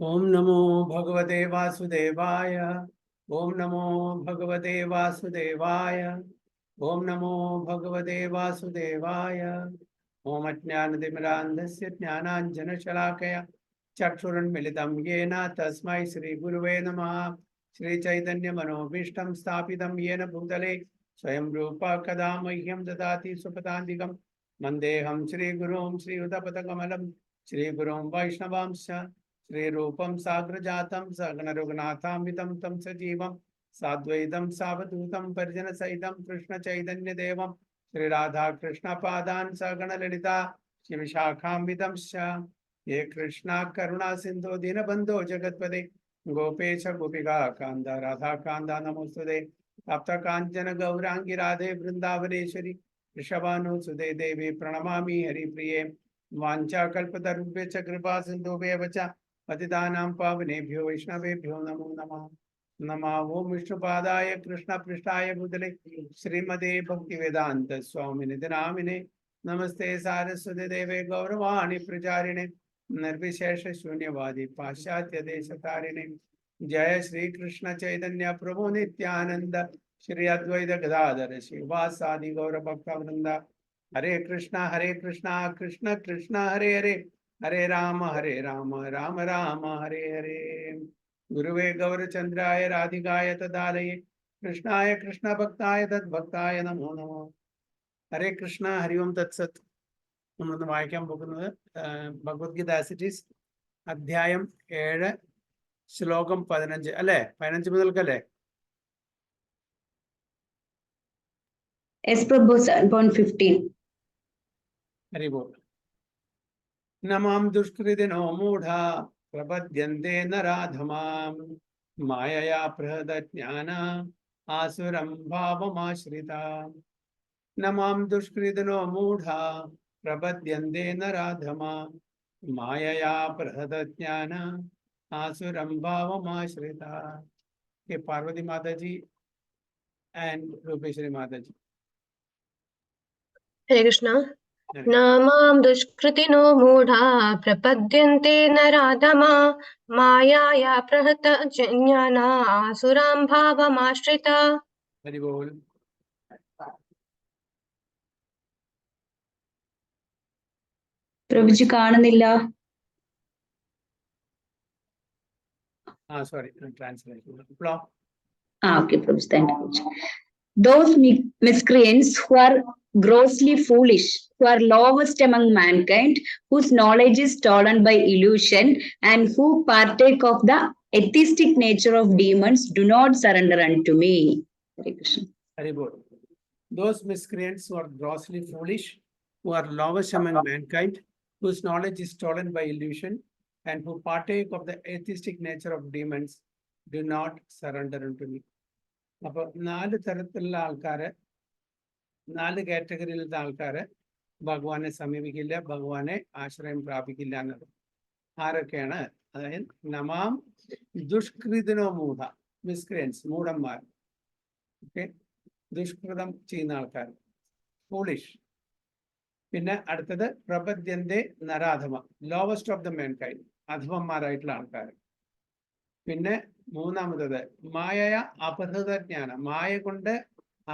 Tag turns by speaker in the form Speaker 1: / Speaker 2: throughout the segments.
Speaker 1: ओम नमो भगवते वासुदेवाय। ओम नमो भगवते वासुदेवाय। ओम नमो भगवते वासुदेवाय। ओम अज्ञानतिमिरान्धस्य ज्ञानाञ्जनशलाकया चक्षुरुन्मिलितं येन तस्मै श्रीगुरुवे नमः। श्रीचैतन्यमनोभीष्टं स्थापितं येन भूतले स्वयं रूपा कदा मह्यं ददाति सुपदान्तिकं वन्देऽहं श्रीगुरुं श्रीयुतपदकमलं श्रीगुरुं वैष्णवांश्च श्रीरूपं साग्रजातं सगणरघुनाथान्वितं तं सजीवं साद्वैतं सावधूतं परिजनसहितं कृष्णचैतन्यदेवं श्रीराधाकृष्णपादान् सगणललिता शिवशाखान्वितंश्च ये कृष्णा करुणा सिन्धो दीनबन्धो जगत्पते गोपेश गोपिका कान्त राधाकान्त नमोस्तुते तप्तकाञ्चन गौराङ्गी राधे वृन्दावनेश्वरी वृषभानुसुते देवी प्रणमामि हरिप्रिये वाञ्छाकल्पतरुभ्यश्च कृपा सिन्धुभ्येव च पतितानां पावनेभ्यो वैष्णवेभ्यो नमो नमः। नमः ओं विष्णुपादाय कृष्णपृष्ठाय भूतले श्रीमते भक्तिवेदान्त स्वामिनिधि नामिने नमस्ते सारस्वती देवे गौरवाणी प्रचारिणे निर्विशेष शून्यवादी पाश्चात्य देशतारिणे जय श्री कृष्ण चैतन्य प्रभु नित्यानंद श्री अद्वैत गदाधर श्रीवासादि गौर भक्त वृंदा हरे कृष्णा कृष्ण कृष्ण हरे हरे हरे राम राम राम हरे हरे। गुरुवे गौरचंद्राय राधिकाय तदालये कृष्णाय कृष्ण भक्ताय तद्भक्ताय नमो नमो। हरे कृष्ण हरि ओम तत्सत्। നമ്മൾ വായിക്കാൻ പോകുന്നത് ഭഗവത്ഗീത ആസിറ്റീസ് അധ്യായം 7 ശ്ലോകം 15 അല്ലേ? 15 മുതൽക്കല്ലേ?
Speaker 2: Yes, Prabhu, 1:15.
Speaker 1: ഹരി ബോൾ. നമാം ദുഷ്കൃതിനോ മൂഢാ പ്രപദ്യന്തെ നരാധമാം മായയാ പ്രഹൃതജ്ഞാന ആസുരം ഭാവമാശ്രിതാ. നമാം ദുഷ്കൃതിനോ മൂഢാ പ്രപദ്യന്തെ നരാധമാം മായയാ പ്രഹൃതജ്ഞാന ആസുരം ഭാവമാശ്രിതാ. പാർവതി മാതാജി ആൻഡ് രൂപേശ്വരി മാതാജി.
Speaker 3: हरे कृष्णा। नामां दुष्कृतिनो मूढा प्रपद्यन्ते नराधमा मायाया प्रहत ज्ञाना आसुरां भावमाश्रिता।
Speaker 1: हरि बोल.
Speaker 2: പ്രഭുജി കാണുന്നില്ല.
Speaker 1: Sorry, translation.
Speaker 2: Okay, Prabhu, thank you. Those miscreants who are grossly foolish, who are lowest among mankind, whose knowledge is stolen by illusion, and who partake of the atheistic nature of demons, do not surrender unto me. Hare Krishna.
Speaker 1: Hare Bol. Those miscreants who are grossly foolish, who are lowest among mankind, whose knowledge is stolen by illusion, and who partake of the atheistic nature of demons, do not surrender unto me. അപ്പോൾ 4 തരത്തിലുള്ള ആൾക്കാര്, 4 കാറ്റഗറിയിലുള്ള ആൾക്കാര് ഭഗവാനെ സമീപിക്കില്ല, ഭഗവാനെ ആശ്രയം പ്രാപിക്കില്ല എന്നത് ആരൊക്കെയാണ്? അതായത് നമാം ദുഷ്കൃതിനോ മൂഢ, മിസ്ക്രിയൻസ്, മൂഢന്മാർ. ഓക്കെ, ദുഷ്കൃതം ചെയ്യുന്ന ആൾക്കാർ, ഫൂളിഷ്. പിന്നെ അടുത്തത് പ്രപദ്യന്തെ നരാധമ, ലോവസ്റ്റ് ഓഫ് ദ മാൻകൈൻഡ്, അധമന്മാരായിട്ടുള്ള ആൾക്കാർ. പിന്നെ മൂന്നാമത്തത് മായയ അപഹൃത ജ്ഞാനം, മായ കൊണ്ട്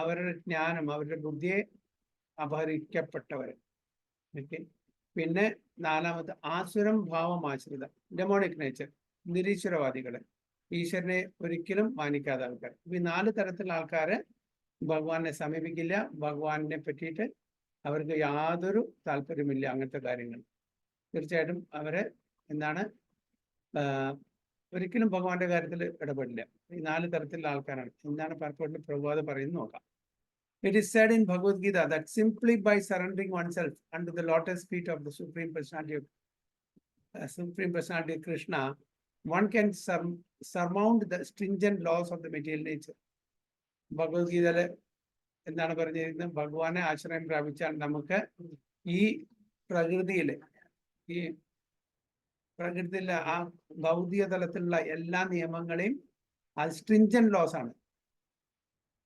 Speaker 1: അവരുടെ ജ്ഞാനം, അവരുടെ ബുദ്ധിയെ അപഹരിക്കപ്പെട്ടവർ. ഓക്കെ. പിന്നെ നാലാമത് ആസുരം ഭാവമാശ്രിത, ഡെമോണിക് നേച്ചർ, നിരീശ്വരവാദികള്, ഈശ്വരനെ ഒരിക്കലും മാനിക്കാത്ത ആൾക്കാർ. ഈ 4 തരത്തിലുള്ള ആൾക്കാര് ഭഗവാനെ സമീപിക്കില്ല, ഭഗവാനെ പറ്റിയിട്ട് അവർക്ക് യാതൊരു താല്പര്യമില്ല, അങ്ങനത്തെ കാര്യങ്ങൾ. തീർച്ചയായിട്ടും അവരെ എന്താണ്, ഒരിക്കലും ഭഗവാന്റെ കാര്യത്തിൽ ഇടപെടില്ല. ഈ 4 തരത്തിലുള്ള ആൾക്കാരാണ്. എന്താണ് പലപ്പോഴും പ്രഭുപാദ പറയുന്നത് നോക്കാം. It is said in Bhagavad Gita that simply by surrendering oneself unto the lotus feet of the Supreme Personality of Krishna, one can surmount the stringent laws of the material nature. Bhagavad Gita എന്താണ് പറഞ്ഞിരിക്കുന്നത്? ഭഗവാനെ ആശ്രയം പ്രാപിച്ചാൽ നമുക്ക് ഈ പ്രകൃതിയിലെ ആ ഭൗതിക തലത്തിലുള്ള എല്ലാ നിയമങ്ങളെയും, അത് സ്ട്രിഞ്ചന്റ് ലോസ് ആണ്.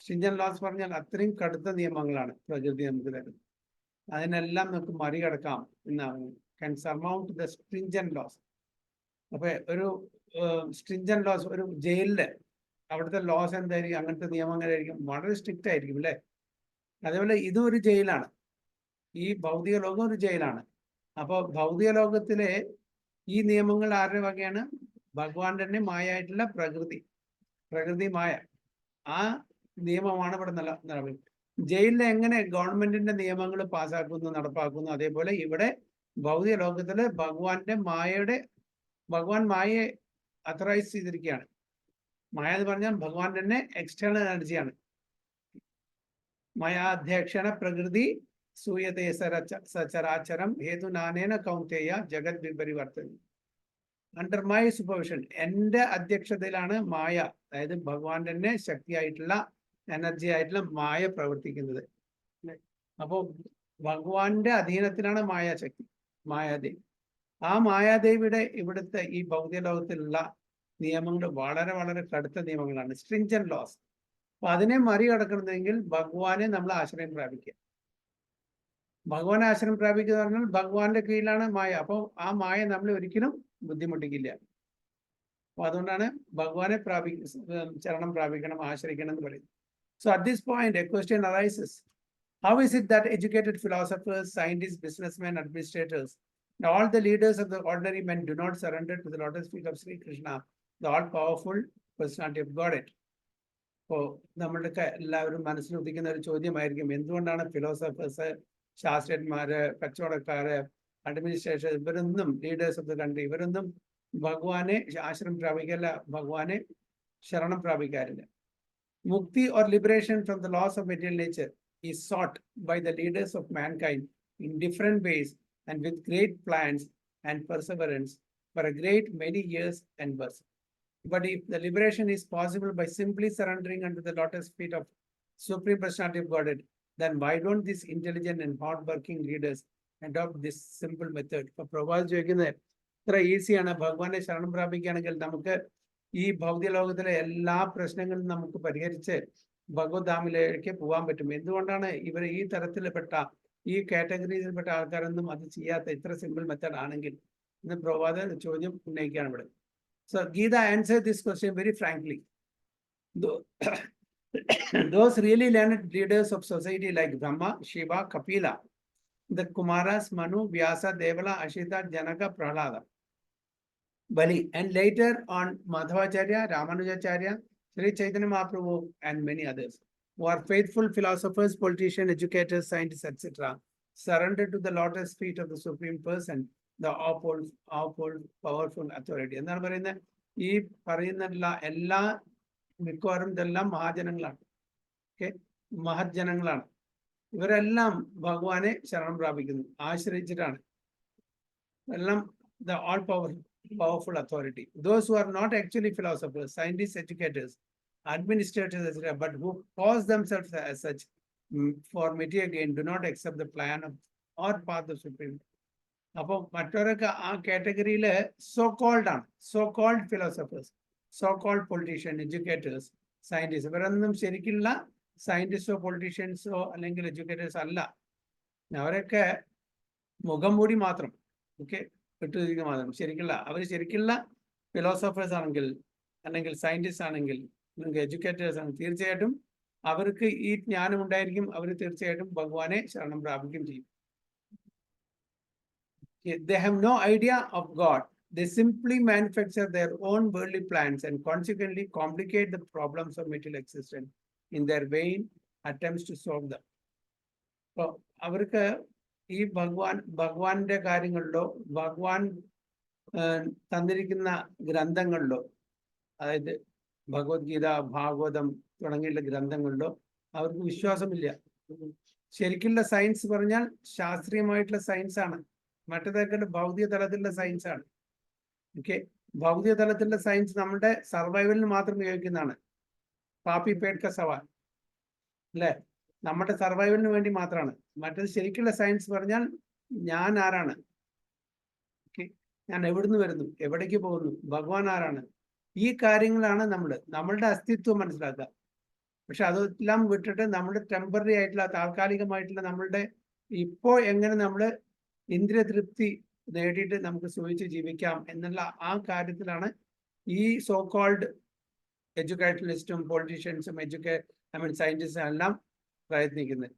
Speaker 1: സ്ട്രിഞ്ചന്റ് ലോസ് പറഞ്ഞാൽ അത്രയും കടുത്ത നിയമങ്ങളാണ് പ്രകൃതി നമുക്ക് തരുന്നത്. അതിനെല്ലാം നമുക്ക് മറികടക്കാം എന്നാണ്. Can surmount the stringent laws. അപ്പൊ ഒരു സ്ട്രിഞ്ചൻ ലോസ്, ഒരു ജയിലില് അവിടുത്തെ ലോസ് എന്തായിരിക്കും, അങ്ങനത്തെ നിയമങ്ങളായിരിക്കും വളരെ സ്ട്രിക്റ്റ് ആയിരിക്കും അല്ലെ. അതേപോലെ ഇതും ഒരു ജയിലാണ്, ഈ ഭൗതിക ലോകം ഒരു ജയിലാണ്. അപ്പൊ ഭൗതിക ലോകത്തിലെ ഈ നിയമങ്ങൾ ആരുടെ വകയാണ്? ഭഗവാന്റെ തന്നെ മായായിട്ടുള്ള പ്രകൃതി മായ, ആ നിയമമാണ് ഇവിടെ നടക്കുന്നത്. ജയിലിൽ എങ്ങനെ ഗവൺമെന്റിന്റെ നിയമങ്ങൾ പാസ്സാക്കുന്നു, നടപ്പാക്കുന്നു, അതേപോലെ ഇവിടെ ഭൗതിക ലോകത്തില് ഭഗവാൻ മായയെ അഥറൈസ് ചെയ്തിരിക്കുകയാണ്. മായ എന്ന് പറഞ്ഞാൽ ഭഗവാൻ തന്നെ എക്സ്റ്റേണൽ എനർജിയാണ്. മയാധ്യക്ഷണ പ്രകൃതി സൂയതേ സചരാചരം ഹേതുനാനേന കൗന്തേയ ജഗത് വിപരിവർത്തനം. അണ്ടർ മൈ സൂപ്പർവിഷൻ, എന്റെ അധ്യക്ഷതയിലാണ് മായ, അതായത് ഭഗവാൻ തന്നെ ശക്തിയായിട്ടുള്ള എനർജി ആയിട്ടുള്ള മായ പ്രവർത്തിക്കുന്നത്. അപ്പോൾ ഭഗവാന്റെ അധീനത്തിലാണ് മായാദേവി. ആ മായാദേവിയുടെ ഇവിടുത്തെ ഈ ഭൗതിക ലോകത്തിലുള്ള നിയമങ്ങൾ വളരെ വളരെ കടുത്ത നിയമങ്ങളാണ്, സ്ട്രിഞ്ചൻ ലോസ്. അപ്പൊ അതിനെ മറികടക്കണമെങ്കിൽ ഭഗവാനെ നമ്മൾ ആശ്രയം പ്രാപിക്കുക. ഭഗവാനെ ആശ്രയം പ്രാപിക്കുക എന്ന് പറഞ്ഞാൽ ഭഗവാന്റെ കീഴിലാണ് മായ. അപ്പോൾ ആ മായ നമ്മൾ ഒരിക്കലും ബുദ്ധിമുട്ടിക്കില്ല. അപ്പൊ അതുകൊണ്ടാണ് ഭഗവാനെ ശരണം പ്രാപിക്കണം, ആശ്രയിക്കണം എന്ന് പറയുന്നത്. So at this point, a question arises. How is it that educated philosophers, scientists, businessmen, administrators, and all the leaders of the ordinary men do not surrender to the lotus feet of Sri Krishna, the all-powerful personality of Godhead? അപ്പോൾ നമ്മളുടെ എല്ലാവരും മനസ്സിൽ ഉദിക്കുന്ന ഒരു ചോദ്യമായിരിക്കും, എന്തുകൊണ്ടാണ് philosophers, ശാസ്ത്രജ്ഞന്മാര്, കച്ചവടക്കാര്, administration, ഇവരൊന്നും, leaders of the country, ഇവരൊന്നും ഭഗവാനെ ആശ്രയം പ്രാപിക്കല്ല, ഭഗവാനെ ശരണം പ്രാപിക്കാറില്ല. Mukti or liberation from the laws of material nature is sought by the leaders of mankind in different ways and with great plans and perseverance for a great many years and births. But if the liberation is possible by simply surrendering unto the lotus feet of Supreme Personality of Godhead, then why don't these intelligent and hard-working leaders adopt this simple method? For Prabhupada ചോദിക്കുന്നത് ഇത്ര ഈസിയാണ്, ഭഗവാനെ ശരണം പ്രാപിക്കുകയാണെങ്കിൽ നമുക്ക് ഈ ഭൗതിക ലോകത്തിലെ എല്ലാ പ്രശ്നങ്ങളും നമുക്ക് പരിഹരിച്ച് ഭഗവത്ധാമിലേക്ക് പോകാൻ പറ്റും. എന്തുകൊണ്ടാണ് ഇവർ ഈ തരത്തിൽപ്പെട്ട, ഈ കാറ്റഗറിയിൽപ്പെട്ട ആൾക്കാരൊന്നും അത് ചെയ്യാത്ത, ഇത്ര സിമ്പിൾ മെത്തേഡ് ആണെങ്കിൽ എന്ന് പ്രഭാത ചോദ്യം ഉന്നയിക്കുകയാണ് ഇവിടെ. So Gita answered this question very frankly. Those really learned leaders of society like Brahma, Shiva, Kapila, the Kumaras, Manu, Vyasa, Devala, Ashita, Janaka, Prahlada, Bali, and later on Madhavacharya, Ramanujacharya, Sri Chaitanya Mahaprabhu, and many others, who are faithful philosophers, politicians, educators, scientists, etc., surrendered to the lotus feet of the Supreme Person, the all powerful authority. എന്താണ് പറയുന്നത്? ഈ പറയുന്ന എല്ലാ മിക്കവാറും ഇതെല്ലാം മഹാജനങ്ങളാണ്, മഹജ്ജനങ്ങളാണ്. ഇവരെല്ലാം ഭഗവാനെ ശരണം പ്രാപിക്കുന്നു, ആശ്രയിച്ചിട്ടാണ്. എല്ലാം the all powerful authority. Those who are not actually philosophers, scientists, educators, administrators, etc., but who pose themselves as such for material gain, do not accept the plan of or path of Supreme. അപ്പൊ മറ്റവരൊക്കെ ആ കാറ്റഗറിയില് so called philosophers, so called politician, educators, scientist, ഇവരൊന്നും ശരിക്കുള്ള സയന്റിസ്റ്റോ പൊളിറ്റീഷ്യൻസോ അല്ലെങ്കിൽ educators അല്ല. അവരൊക്കെ മുഖം മൂടി മാത്രം, വിട്ടുതിരിക്കുക മാത്രം. അവർ ശരിക്കുള്ള ഫിലോസഫേഴ്സ് ആണെങ്കിൽ, അല്ലെങ്കിൽ സയന്റിസ്റ്റ് ആണെങ്കിൽ, അല്ലെങ്കിൽ എഡ്യൂക്കേറ്റേഴ്സ് ആണെങ്കിൽ തീർച്ചയായിട്ടും അവർക്ക് ഈ ജ്ഞാനം ഉണ്ടായിരിക്കും. അവർ തീർച്ചയായിട്ടും ഭഗവാനെ ശരണം പ്രാപിക്കുകയും ചെയ്യും. They have no idea of God. They simply manufacture their own worldly plans and consequently complicate the problems of material existence in their vain attempts to solve them. So, അവർക്ക് ഈ ഭഗവാന്റെ കാര്യങ്ങളിലോ ഭഗവാൻ തന്നിരിക്കുന്ന ഗ്രന്ഥങ്ങളിലോ, അതായത് ഭഗവത്ഗീത, ഭാഗവതം തുടങ്ങിയുള്ള ഗ്രന്ഥങ്ങളിലോ അവർക്ക് വിശ്വാസമില്ല. ശരിക്കുള്ള സയൻസ് പറഞ്ഞാൽ ശാസ്ത്രീയമായിട്ടുള്ള സയൻസ് ആണ്, മറ്റേതൊക്കെ ഭൗതിക തലത്തിലുള്ള സയൻസ് ആണ്. ഭൗതിക തലത്തിലുള്ള സയൻസ് നമ്മുടെ സർവൈവലിന് മാത്രം ഉപയോഗിക്കുന്നതാണ്. പാപ്പി പേഡ് ക സവാൽ അല്ലെ, നമ്മുടെ സർവൈവലിന് വേണ്ടി മാത്രമാണ്. മറ്റേത് ശരിക്കുള്ള സയൻസ് പറഞ്ഞാൽ ഞാൻ ആരാണ്, ഞാൻ എവിടുന്ന് വരുന്നു, എവിടേക്ക് പോകുന്നു, ഭഗവാൻ ആരാണ്, ഈ കാര്യങ്ങളാണ് നമ്മളുടെ അസ്തിത്വം മനസ്സിലാക്കുക. പക്ഷെ അതെല്ലാം വിട്ടിട്ട് നമ്മുടെ ടെമ്പററി ആയിട്ടുള്ള, താൽക്കാലികമായിട്ടുള്ള നമ്മളുടെ ഇപ്പോ എങ്ങനെ നമ്മൾ ഇന്ദ്രിയ തൃപ്തി നേടിയിട്ട് നമുക്ക് സുഖിച്ച് ജീവിക്കാം എന്നുള്ള ആ കാര്യത്തിലാണ് ഈ സോ കോൾഡ് എഡ്യൂക്കേഷണലിസ്റ്റും പൊളിറ്റീഷ്യൻസും സയന്റിസ്റ്റും എല്ലാം പ്രയത്നിക്കുന്നത്.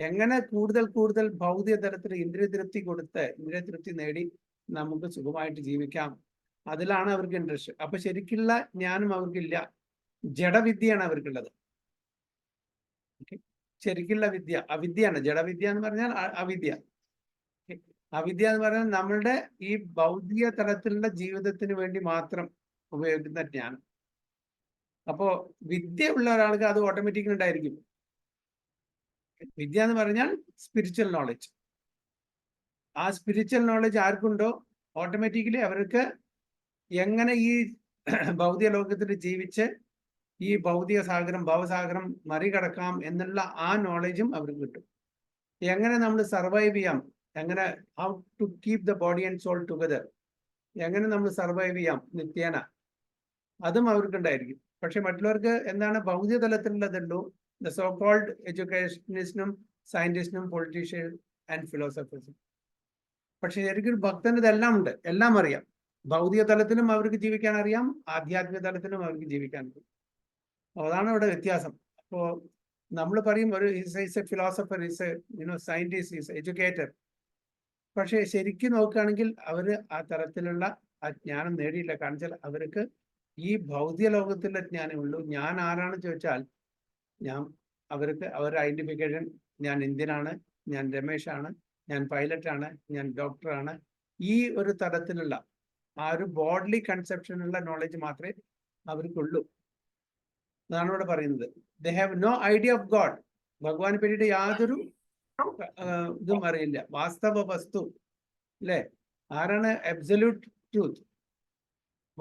Speaker 1: എങ്ങനെ കൂടുതൽ ഭൗതിക തലത്തിൽ ഇന്ദ്രിയ തൃപ്തി നേടി നമുക്ക് സുഖമായിട്ട് ജീവിക്കാം, അതിലാണ് അവർക്ക് ഇൻട്രസ്റ്റ്. അപ്പൊ ശരിക്കുള്ള ജ്ഞാനം അവർക്കില്ല, ജഡവിദ്യയാണ് അവർക്കുള്ളത്. ശരിക്കുള്ള വിദ്യ അവിദ്യയാണ്. ജഡവിദ്യ എന്ന് പറഞ്ഞാൽ അവിദ്യ. അവിദ്യ എന്ന് പറഞ്ഞാൽ നമ്മളുടെ ഈ ഭൗതിക തലത്തിലുള്ള ജീവിതത്തിന് വേണ്ടി മാത്രം ഉപയോഗിക്കുന്ന ജ്ഞാനം. അപ്പോ വിദ്യ ഉള്ള ഒരാൾക്ക് അത് ഓട്ടോമാറ്റിക്കലി ഉണ്ടായിരിക്കും. വിദ്യ എന്ന് പറഞ്ഞാൽ സ്പിരിച്വൽ നോളജ്. ആ സ്പിരിച്വൽ നോളജ് ആർക്കുണ്ടോ ഓട്ടോമാറ്റിക്കലി അവർക്ക് എങ്ങനെ ഈ ഭൗതിക ലോകത്തിൽ ജീവിച്ച് ഈ ഭവസാഗരം മറികടക്കാം എന്നുള്ള ആ നോളജും അവർക്ക് കിട്ടും. എങ്ങനെ നമ്മൾ സർവൈവ് ചെയ്യാം, എങ്ങനെ how to keep the body and soul together, എങ്ങനെ നമ്മൾ സർവൈവ് ചെയ്യാം നിത്യേന, അതും അവർക്കുണ്ടായിരിക്കും. പക്ഷെ മറ്റുള്ളവർക്ക് എന്താണ് ഭൗതിക തലത്തിലുള്ളതുള്ളൂ. ദ സോ കോൾഡ് എഡ്യൂക്കേഷനിസ്റ്റിനും സയന്റിസ്റ്റിനും പൊളിറ്റീഷ്യൻ ആൻഡ് ഫിലോസഫേഴ്സും. പക്ഷെ ശരിക്കും ഭക്തന് ഇതെല്ലാം ഉണ്ട്, എല്ലാം അറിയാം. ഭൗതിക തലത്തിലും അവർക്ക് ജീവിക്കാൻ അറിയാം, ആധ്യാത്മിക തലത്തിലും അവർക്ക് ജീവിക്കാൻ അറിയാം. അതാണ് ഇവിടെ വ്യത്യാസം. അപ്പോ നമ്മൾ പറയും ഒരു is A philosopher, is A scientist, is educator. പക്ഷെ ശരിക്കും നോക്കുകയാണെങ്കിൽ അവര് ആ തരത്തിലുള്ള ആ ജ്ഞാനം നേടിയില്ല. കാരണം വെച്ചാൽ അവർക്ക് ഈ ഭൗതിക ലോകത്തിലെ ജ്ഞാനമുള്ളൂ. ഞാൻ ആരാണ് ചോദിച്ചാൽ അവർക്ക് അവരുടെ ഐഡന്റിഫിക്കേഷൻ, ഞാൻ ഇന്ത്യനാണ്, ഞാൻ രമേശാണ്, ഞാൻ പൈലറ്റാണ്, ഞാൻ ഡോക്ടറാണ്, ഈ ഒരു തരത്തിലുള്ള ആ ഒരു ബോഡ്ലി കൺസെപ്ഷനുള്ള നോളജ് മാത്രമേ അവർക്കുള്ളൂ. അതാണ് ഇവിടെ പറയുന്നത്. They have no idea of God. ഭഗവാനെ പറ്റിയിട്ട് യാതൊരു ഇതും അറിയില്ല. വാസ്തവ വസ്തു അല്ലെ, ആരാണ് അബ്സല്യൂട്ട് ട്രൂത്ത്?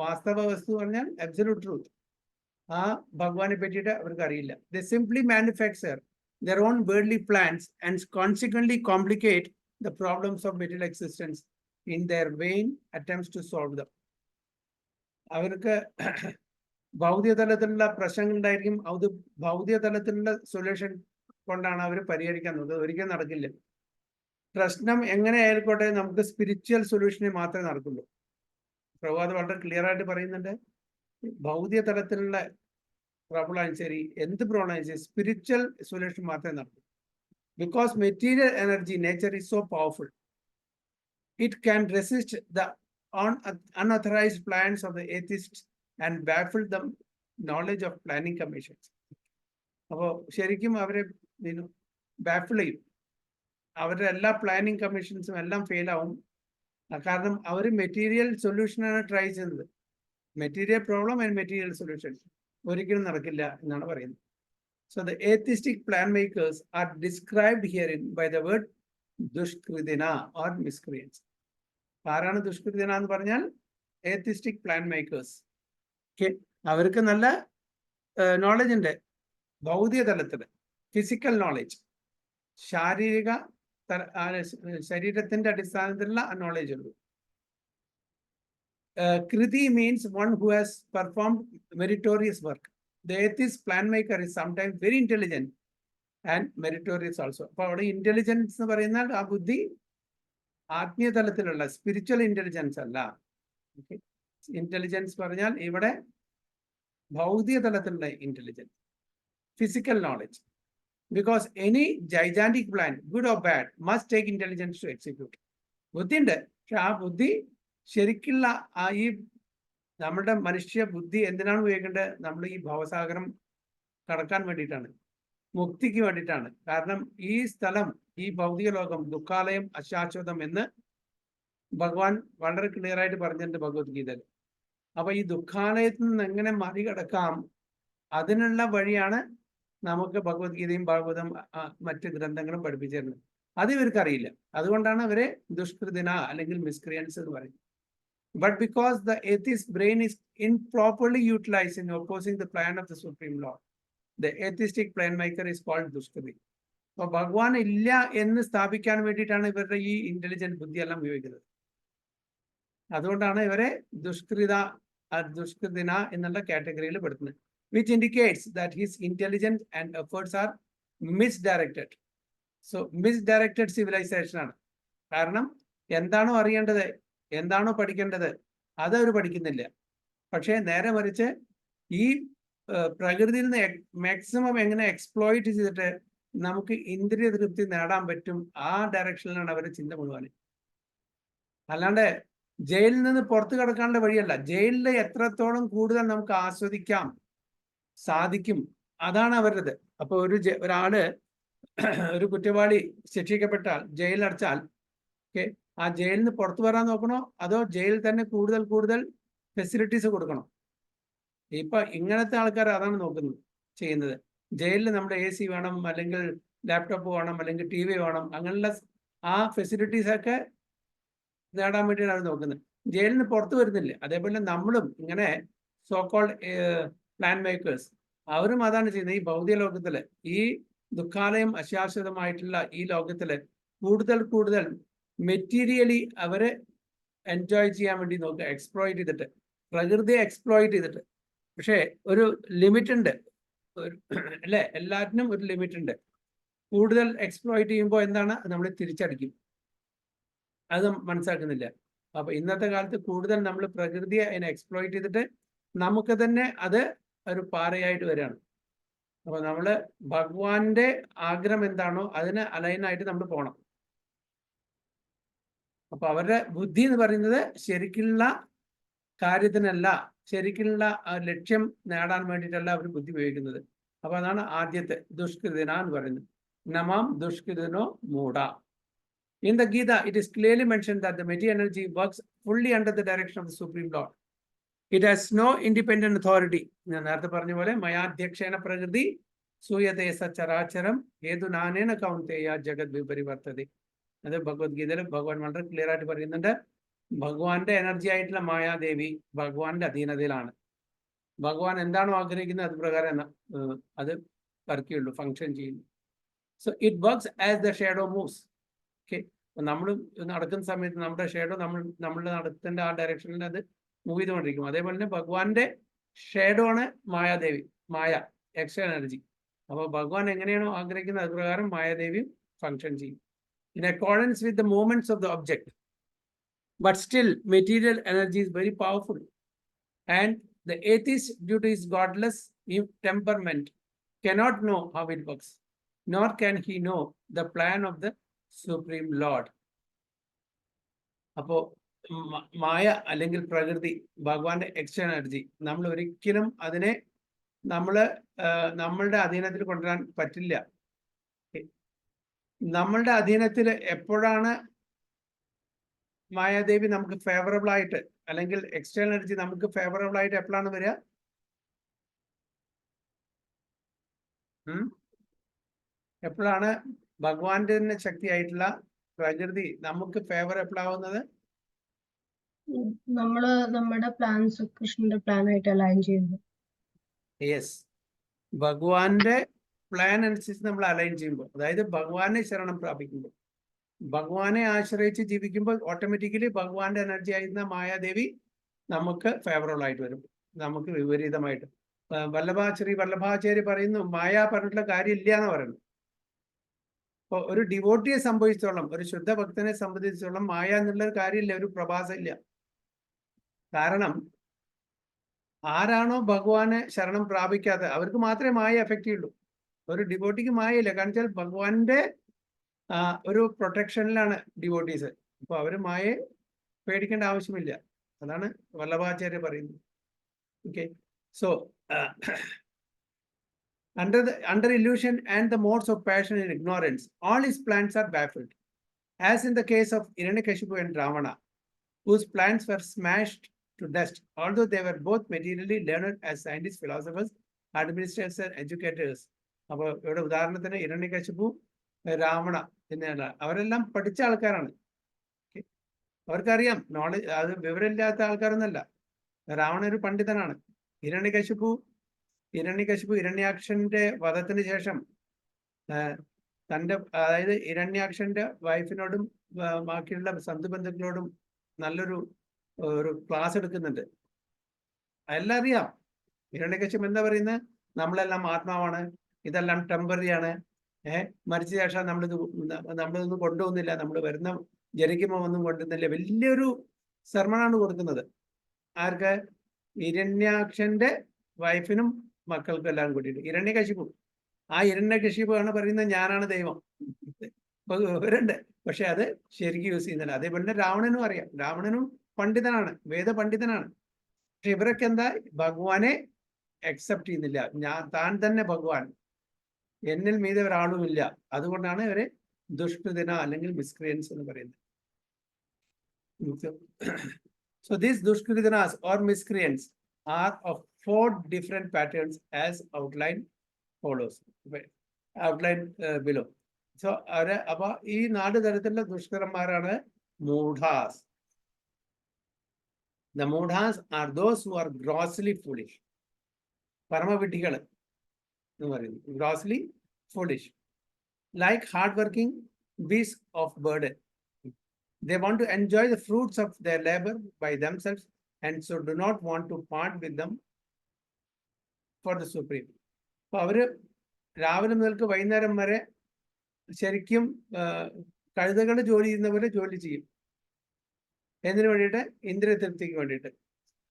Speaker 1: വാസ്തവ വസ്തു പറഞ്ഞാൽ അബ്സല്യൂട്ട് ട്രൂത്ത്. ആ ഭഗവാനെ പറ്റിയിട്ട് അവർക്ക് അറിയില്ല. They simply manufacture their own worldly plans and consequently complicate the problems of material existence in their vain attempts to solve them. അവർക്ക് ഭൗതിക തലത്തിലുള്ള പ്രശ്നങ്ങൾ ഉണ്ടായിരിക്കും. അത് ഭൗതിക തലത്തിലുള്ള സൊല്യൂഷൻ കൊണ്ടാണ് അവർ പരിഹരിക്കാൻ നോക്കുന്നത്. ഒരിക്കലും നടക്കില്ല. പ്രശ്നം എങ്ങനെ ആയിക്കോട്ടെ, നമുക്ക് സ്പിരിച്വൽ സൊല്യൂഷനെ മാത്രമേ നടക്കുള്ളൂ. പ്രഭാത് വളരെ ക്ലിയർ ആയിട്ട് പറയുന്നുണ്ട്. ഭൗതിക തലത്തിലുള്ള പ്രോബ്ലം ആയാലും ശരി, എന്ത് പ്രോബ്ലം ആയാലും ശരി, സ്പിരിച്വൽ സൊല്യൂഷൻ മാത്രമേ നടക്കൂ. Because material energy, nature is so powerful, it can resist the unauthorized plans of the atheists and baffle the knowledge of planning commissions. അപ്പോൾ ശരിക്കും അവരെ ബാഫിൾ ചെയ്യും. അവരുടെ എല്ലാ പ്ലാനിങ് കമ്മീഷൻസും എല്ലാം ഫെയിൽ ആവും. കാരണം അവർ മെറ്റീരിയൽ സൊല്യൂഷനാണ് ട്രൈ ചെയ്യുന്നത്. Material problem and material solution ഒരിക്കലും നടക്കില്ല എന്നാണ് പറയുന്നത്. So the atheistic plan makers are described herein by the word dushkridina or miscreants. ആരാണ് ദുഷ്കൃതിന എന്ന് പറഞ്ഞാൽ ഏത്തിസ്റ്റിക് പ്ലാൻ മേക്കേഴ്സ്. അവർക്ക് നല്ല നോളജ് ഉണ്ട് ഭൗതിക തലത്തിൽ, ഫിസിക്കൽ നോളജ്, ശരീരത്തിന്റെ അടിസ്ഥാനത്തിലുള്ള നോളജ് ഉള്ളൂ. Kriti means one who has performed meritorious work. The atheist plan maker is sometimes very intelligent and meritorious also. അപ്പോൾ അവിടെ ഇന്റലിജൻസ് എന്ന് പറയുന്നാൽ ആ ബുദ്ധി ആത്മീയ തലത്തിലുള്ള സ്പിരിച്വൽ ഇന്റലിജൻസ് അല്ല. ഇന്റലിജൻസ് പറഞ്ഞാൽ ഇവിടെ ഭൗതിക തലത്തിലുള്ള intelligence, physical knowledge. Because any gigantic plan, good or bad, must take intelligence to execute. ബുദ്ധിയുണ്ട്, പക്ഷെ ആ ബുദ്ധി ശരിക്കുള്ള ഈ നമ്മുടെ മനുഷ്യ ബുദ്ധി എന്തിനാണ് ഉപയോഗിക്കേണ്ടത്? നമ്മൾ ഈ ഭവസാഗരം കടക്കാൻ വേണ്ടിയിട്ടാണ്, മുക്തിക്ക് വേണ്ടിയിട്ടാണ്. കാരണം ഈ സ്ഥലം, ഈ ഭൗതിക ലോകം ദുഃഖാലയം, അശാശ്വതം എന്ന് ഭഗവാൻ വളരെ ക്ലിയർ ആയിട്ട് പറഞ്ഞിട്ടുണ്ട് ഭഗവത്ഗീതയിൽ. അപ്പൊ ഈ ദുഃഖാലയത്തിൽ നിന്ന് എങ്ങനെ മറികടക്കാം, അതിനുള്ള വഴിയാണ് നമുക്ക് ഭഗവത്ഗീതയും ഭാഗവതം മറ്റ് ഗ്രന്ഥങ്ങളും പഠിപ്പിച്ചു തരുന്നത്. അത് ഇവർക്കറിയില്ല. അതുകൊണ്ടാണ് അവരെ ദുഷ്കൃതിന അല്ലെങ്കിൽ മിസ്ക്രിയൻസ് എന്ന് പറയുന്നത്. But because the atheist brain is improperly utilized in opposing the plan of the Supreme Lord, the atheistic plan maker is called Dushkriti. അപ്പൊ ഭഗവാൻ ഇല്ല എന്ന് സ്ഥാപിക്കാൻ വേണ്ടിയിട്ടാണ് ഇവരുടെ ഈ ഇന്റലിജന്റ് ബുദ്ധി എല്ലാം ഉപയോഗിക്കുന്നത്. അതുകൊണ്ടാണ് ഇവരെ ദുഷ്കൃതിന എന്നുള്ള കാറ്റഗറിയിൽ പെടുത്തുന്നത്. Which indicates that his intelligence and efforts are misdirected. So misdirected civilization ആണ്. കാരണം എന്താണോ അറിയേണ്ടത്, എന്താണോ പഠിക്കേണ്ടത്, അതവർ പഠിക്കുന്നില്ല. പക്ഷേ നേരെ മറിച്ച് ഈ പ്രകൃതിയിൽ നിന്ന് മാക്സിമം എങ്ങനെ എക്സ്പ്ലോയിറ്റ് ചെയ്തിട്ട് നമുക്ക് ഇന്ദ്രിയ തൃപ്തി നേടാൻ പറ്റും, ആ ഡയറക്ഷനിലാണ് അവരുടെ ചിന്ത മുഴുവൻ. അല്ലാണ്ട് ജയിലിൽ നിന്ന് പുറത്തു കിടക്കാനുള്ള വഴിയല്ല. ജയിലിൽ എത്രത്തോളം കൂടുതൽ നമുക്ക് ആസ്വദിക്കാം സാധിക്കും, അതാണ് അവരുടേത്. അപ്പൊ ഒരാള് ഒരു കുറ്റവാളി ശിക്ഷിക്കപ്പെട്ടാൽ, ജയിലിലടച്ചാൽ, ഓക്കെ, ആ ജയിലിൽ നിന്ന് പുറത്തു വരാൻ നോക്കണോ, അതോ ജയിലിൽ തന്നെ കൂടുതൽ കൂടുതൽ ഫെസിലിറ്റീസ് കൊടുക്കണം? ഇപ്പൊ ഇങ്ങനത്തെ ആൾക്കാർ അതാണ് ചെയ്യുന്നത്. ജയിലിൽ നമ്മുടെ AC വേണം, അല്ലെങ്കിൽ ലാപ്ടോപ്പ് വേണം, അല്ലെങ്കിൽ TV വേണം, അങ്ങനെയുള്ള ആ ഫെസിലിറ്റീസ് ഒക്കെ നേടാൻ വേണ്ടിയാണ് അവർ നോക്കുന്നത്. ജയിലിൽ നിന്ന് പുറത്തു വരുന്നില്ല. അതേപോലെ നമ്മളും ഇങ്ങനെ സോക്കോൾഡ് പ്ലാൻ മേക്കേഴ്സ്, അവരും അതാണ് ചെയ്യുന്നത്. ഈ ഭൗതിക ലോകത്തില്, ഈ ദുഃഖാലയം അശാശ്വതമായിട്ടുള്ള ഈ ലോകത്തില് കൂടുതൽ കൂടുതൽ മെറ്റീരിയലി അവരെ എൻജോയ് ചെയ്യാൻ വേണ്ടി നോക്കുക, എക്സ്പ്ലോയിറ്റ് ചെയ്തിട്ട്, പ്രകൃതിയെ എക്സ്പ്ലോയിറ്റ് ചെയ്തിട്ട്. പക്ഷേ ഒരു ലിമിറ്റ് ഉണ്ട്, അല്ലേ? എല്ലാറ്റിനും ഒരു ലിമിറ്റ് ഉണ്ട്. കൂടുതൽ എക്സ്പ്ലോയിറ്റ് ചെയ്യുമ്പോൾ എന്താണ്, നമ്മൾ തിരിച്ചടിക്കും. അത് മനസ്സിലാക്കുന്നില്ല. അപ്പൊ ഇന്നത്തെ കാലത്ത് കൂടുതൽ നമ്മൾ പ്രകൃതിയെ അതിനെ എക്സ്പ്ലോയിറ്റ് ചെയ്തിട്ട് നമുക്ക് തന്നെ അത് ഒരു പാറയായിട്ട് വരികയാണ്. അപ്പൊ നമ്മള് ഭഗവാന്റെ ആഗ്രഹം എന്താണോ അതിന് അലൈനായിട്ട് നമ്മൾ പോകണം. അപ്പൊ അവരുടെ ബുദ്ധി എന്ന് പറയുന്നത് ശരിക്കുള്ള കാര്യത്തിനല്ല, ശരിക്കുള്ള ലക്ഷ്യം നേടാൻ വേണ്ടിയിട്ടല്ല അവർ ബുദ്ധി ഉപയോഗിക്കുന്നത്. അപ്പൊ അതാണ് ആദ്യത്തെ ദുഷ്കൃതന എന്ന് പറയുന്നത്. നമാം ദുഷ്കൃതനോ മൂഢ. In the Gita, it is clearly mentioned that the material energy works fully under the direction of the Supreme Lord. It has no independent authority. ഞാൻ നേരത്തെ പറഞ്ഞ പോലെ മയാധ്യക്ഷേന പ്രകൃതി സൂയതേ സചരാചരം ഹേതു നാനേന കൗന്തേയ ജഗത് വിപരിവർത്തതി. അത് ഭഗവത്ഗീതയിൽ ഭഗവാൻ വളരെ ക്ലിയർ ആയിട്ട് പറയുന്നുണ്ട്. ഭഗവാന്റെ എനർജി ആയിട്ടുള്ള മായാദേവി ഭഗവാന്റെ അധീനതയിലാണ്. ഭഗവാൻ എന്താണോ ആഗ്രഹിക്കുന്നത് അത് പ്രകാരം അത് വർക്കുള്ളൂ, ഫങ്ഷൻ ചെയ്യുന്നു. So it works as the shadow moves. Okay, നമ്മൾ നടക്കുന്ന സമയത്ത് നമ്മുടെ ഷേഡോ നമ്മളുടെ നടത്തേണ്ട ആ ഡയറക്ഷനിൽ അത് മൂവ് ചെയ്തുകൊണ്ടിരിക്കും. അതേപോലെ തന്നെ ഭഗവാന്റെ ഷേഡോ ആണ് മായാദേവി, മായ, എക്സ്ട്രാ എനർജി. അപ്പോൾ ഭഗവാൻ എങ്ങനെയാണോ ആഗ്രഹിക്കുന്നത് അത് പ്രകാരം മായാദേവിയും ഫങ്ഷൻ ചെയ്യും, in accordance with the movements of the object. But still material energy is very powerful, and the atheist, due to his godless temperament, cannot know how it works, nor can he know the plan of the Supreme Lord. അപ്പോ മായ അല്ലെങ്കിൽ പ്രകൃതി, ഭഗവാന്റെ extra energy, നമ്മൾ ഒരിക്കലും അതിനെ നമ്മളുടെ അധീനത്തിൽ കൊണ്ടുവരാൻ പറ്റില്ല. നമ്മളുടെ അധീനത്തിൽ എപ്പോഴാണ് മായാദേവി നമുക്ക് ഫേവറബിൾ ആയിട്ട്, അല്ലെങ്കിൽ എക്സ്ട്രാ എനർജി നമുക്ക് ഫേവറബിൾ ആയിട്ട് എപ്പോഴാണ് വരിക? എപ്പോഴാണ് ഭഗവാന്റെ തന്നെ ശക്തിയായിട്ടുള്ള പ്രകൃതി നമുക്ക് ഫേവറബിൾ ആവുന്നത്?
Speaker 3: നമ്മള് നമ്മുടെ പ്ലാൻസ് കൃഷ്ണന്റെ പ്ലാനായിട്ട് അലൈൻ ചെയ്യുമ്പോൾ.
Speaker 1: യെസ്, ഭഗവാന്റെ പ്ലാൻ അനുസരിച്ച് നമ്മൾ അലൈൻ ചെയ്യുമ്പോൾ, അതായത് ഭഗവാനെ ശരണം പ്രാപിക്കുമ്പോൾ, ഭഗവാനെ ആശ്രയിച്ച് ജീവിക്കുമ്പോൾ ഓട്ടോമാറ്റിക്കലി ഭഗവാന്റെ എനർജി ആയിരുന്ന മായാദേവി നമുക്ക് ഫേവറബിൾ ആയിട്ട് വരും, നമുക്ക് വിപരീതമായിട്ട്. വല്ലഭാചാര്യ പറയുന്നു, മായ പറഞ്ഞിട്ടുള്ള കാര്യമില്ല എന്ന് പറയുന്നു. അപ്പോൾ ഒരു ഡിവോട്ടിയെ സംബന്ധിച്ചോളം, ഒരു ശുദ്ധ ഭക്തനെ സംബന്ധിച്ചോളം മായ എന്നുള്ളൊരു കാര്യമില്ല, ഒരു പ്രഭാസം ഇല്ല. കാരണം ആരാണോ ഭഗവാനെ ശരണം പ്രാപിക്കാതെ അവർക്ക് മാത്രമേ മായ എഫക്റ്റ് ചെയ്യുള്ളൂ. ഒരു ഡിവോട്ടിക്ക് മായയില്ല. കാരണം വെച്ചാൽ ഭഗവാന്റെ ഒരു പ്രൊട്ടക്ഷനിലാണ് ഡിവോട്ടീസ്. അപ്പൊ അവര് മായയെ പേടിക്കേണ്ട ആവശ്യമില്ല. അതാണ് വല്ലഭാചാര്യ പറയുന്നത്. Okay, so under illusion and the modes of passion and ignorance, all his plans are baffled, as in the case of Hiranyakashipu and Ravana, whose plans were smashed to dust, although they were both materially learned as scientists, philosophers, administrators and educators. അപ്പോൾ ഇവിടെ ഉദാഹരണത്തിന് ഹിരണ്യകശിപു, രാവണ എന്നിവ അവരെല്ലാം പഠിച്ച ആൾക്കാരാണ്. അവർക്കറിയാം, knowledge, അത് വിവരമില്ലാത്ത ആൾക്കാരൊന്നല്ല. രാവണ ഒരു പണ്ഡിതനാണ്. ഹിരണ്യകശിപു ഹിരണ്യാക്ഷന്റെ വധത്തിന് ശേഷം അതായത് ഹിരണ്യാക്ഷന്റെ വൈഫിനോടും ബാക്കിയുള്ള ബന്ധുക്കളോടും നല്ലൊരു ക്ലാസ് എടുക്കുന്നുണ്ട്. എല്ലാം അറിയാം. ഹിരണ്യകശിപു എന്താ പറയുന്നത്? നമ്മളെല്ലാം ആത്മാവാണ്, ഇതെല്ലാം ടെമ്പററി ആണ്, മരിച്ച ശേഷം നമ്മളിതൊന്നും കൊണ്ടുപോകുന്നില്ല, നമ്മൾ വരുന്ന ജനിക്കുമ്പോൾ ഒന്നും കൊണ്ടുവന്നില്ല. വലിയൊരു സർമണാണ് കൊടുക്കുന്നത്. ആർക്ക്? ഹിരണ്യാക്ഷന്റെ വൈഫിനും മക്കൾക്കും എല്ലാം കൂട്ടിയിട്ട്. ഹിരണ്യകശിപു. ആ ഹിരണ്യകശിപു ആണ് പറയുന്നത് ഞാനാണ് ദൈവം. ഇവരുണ്ട്, പക്ഷെ അത് ശരിക്കും യൂസ് ചെയ്യുന്നില്ല. അതേപോലെ രാവണനും അറിയാം. രാവണനും പണ്ഡിതനാണ്, വേദപണ്ഡിതനാണ്. പക്ഷെ ഇവരൊക്കെ എന്താ? ഭഗവാനെ അക്സെപ്റ്റ് ചെയ്യുന്നില്ല. താൻ തന്നെ ഭഗവാൻ, എന്നിൽ മീതെ ഒരാളുമില്ല. അതുകൊണ്ടാണ് ഇവരെ ദുഷ്കൃതിന അല്ലെങ്കിൽ മിസ്ക്രിയൻസ് എന്ന് പറയുന്നത്. So these dushkritanas or miscreants are of 4 different patterns as outlined follows. Outlined below. So അപ്പൊ ഈ 4 തരത്തിലുള്ള ദുഷ്കരന്മാരാണ് മൂഢാസ്. The മൂഢാസ് are those who are grossly foolish. പരമവിഡ്ഢികൾ എന്ന് പറയുന്നു. Grossly foolish. Like hardworking beasts of burden. They want to enjoy the fruits of their labor by themselves and so do not want to part with them for the supreme. അപ്പൊ അവര് രാവിലെ മുതൽക്ക് വൈകുന്നേരം വരെ ശരിക്കും കഴുതകൾ ജോലി ചെയ്യുന്നവരെ ജോലി ചെയ്യും. എന്തിനു വേണ്ടിയിട്ട്? ഇന്ദ്രിയ തൃപ്തിക്ക് വേണ്ടിയിട്ട്.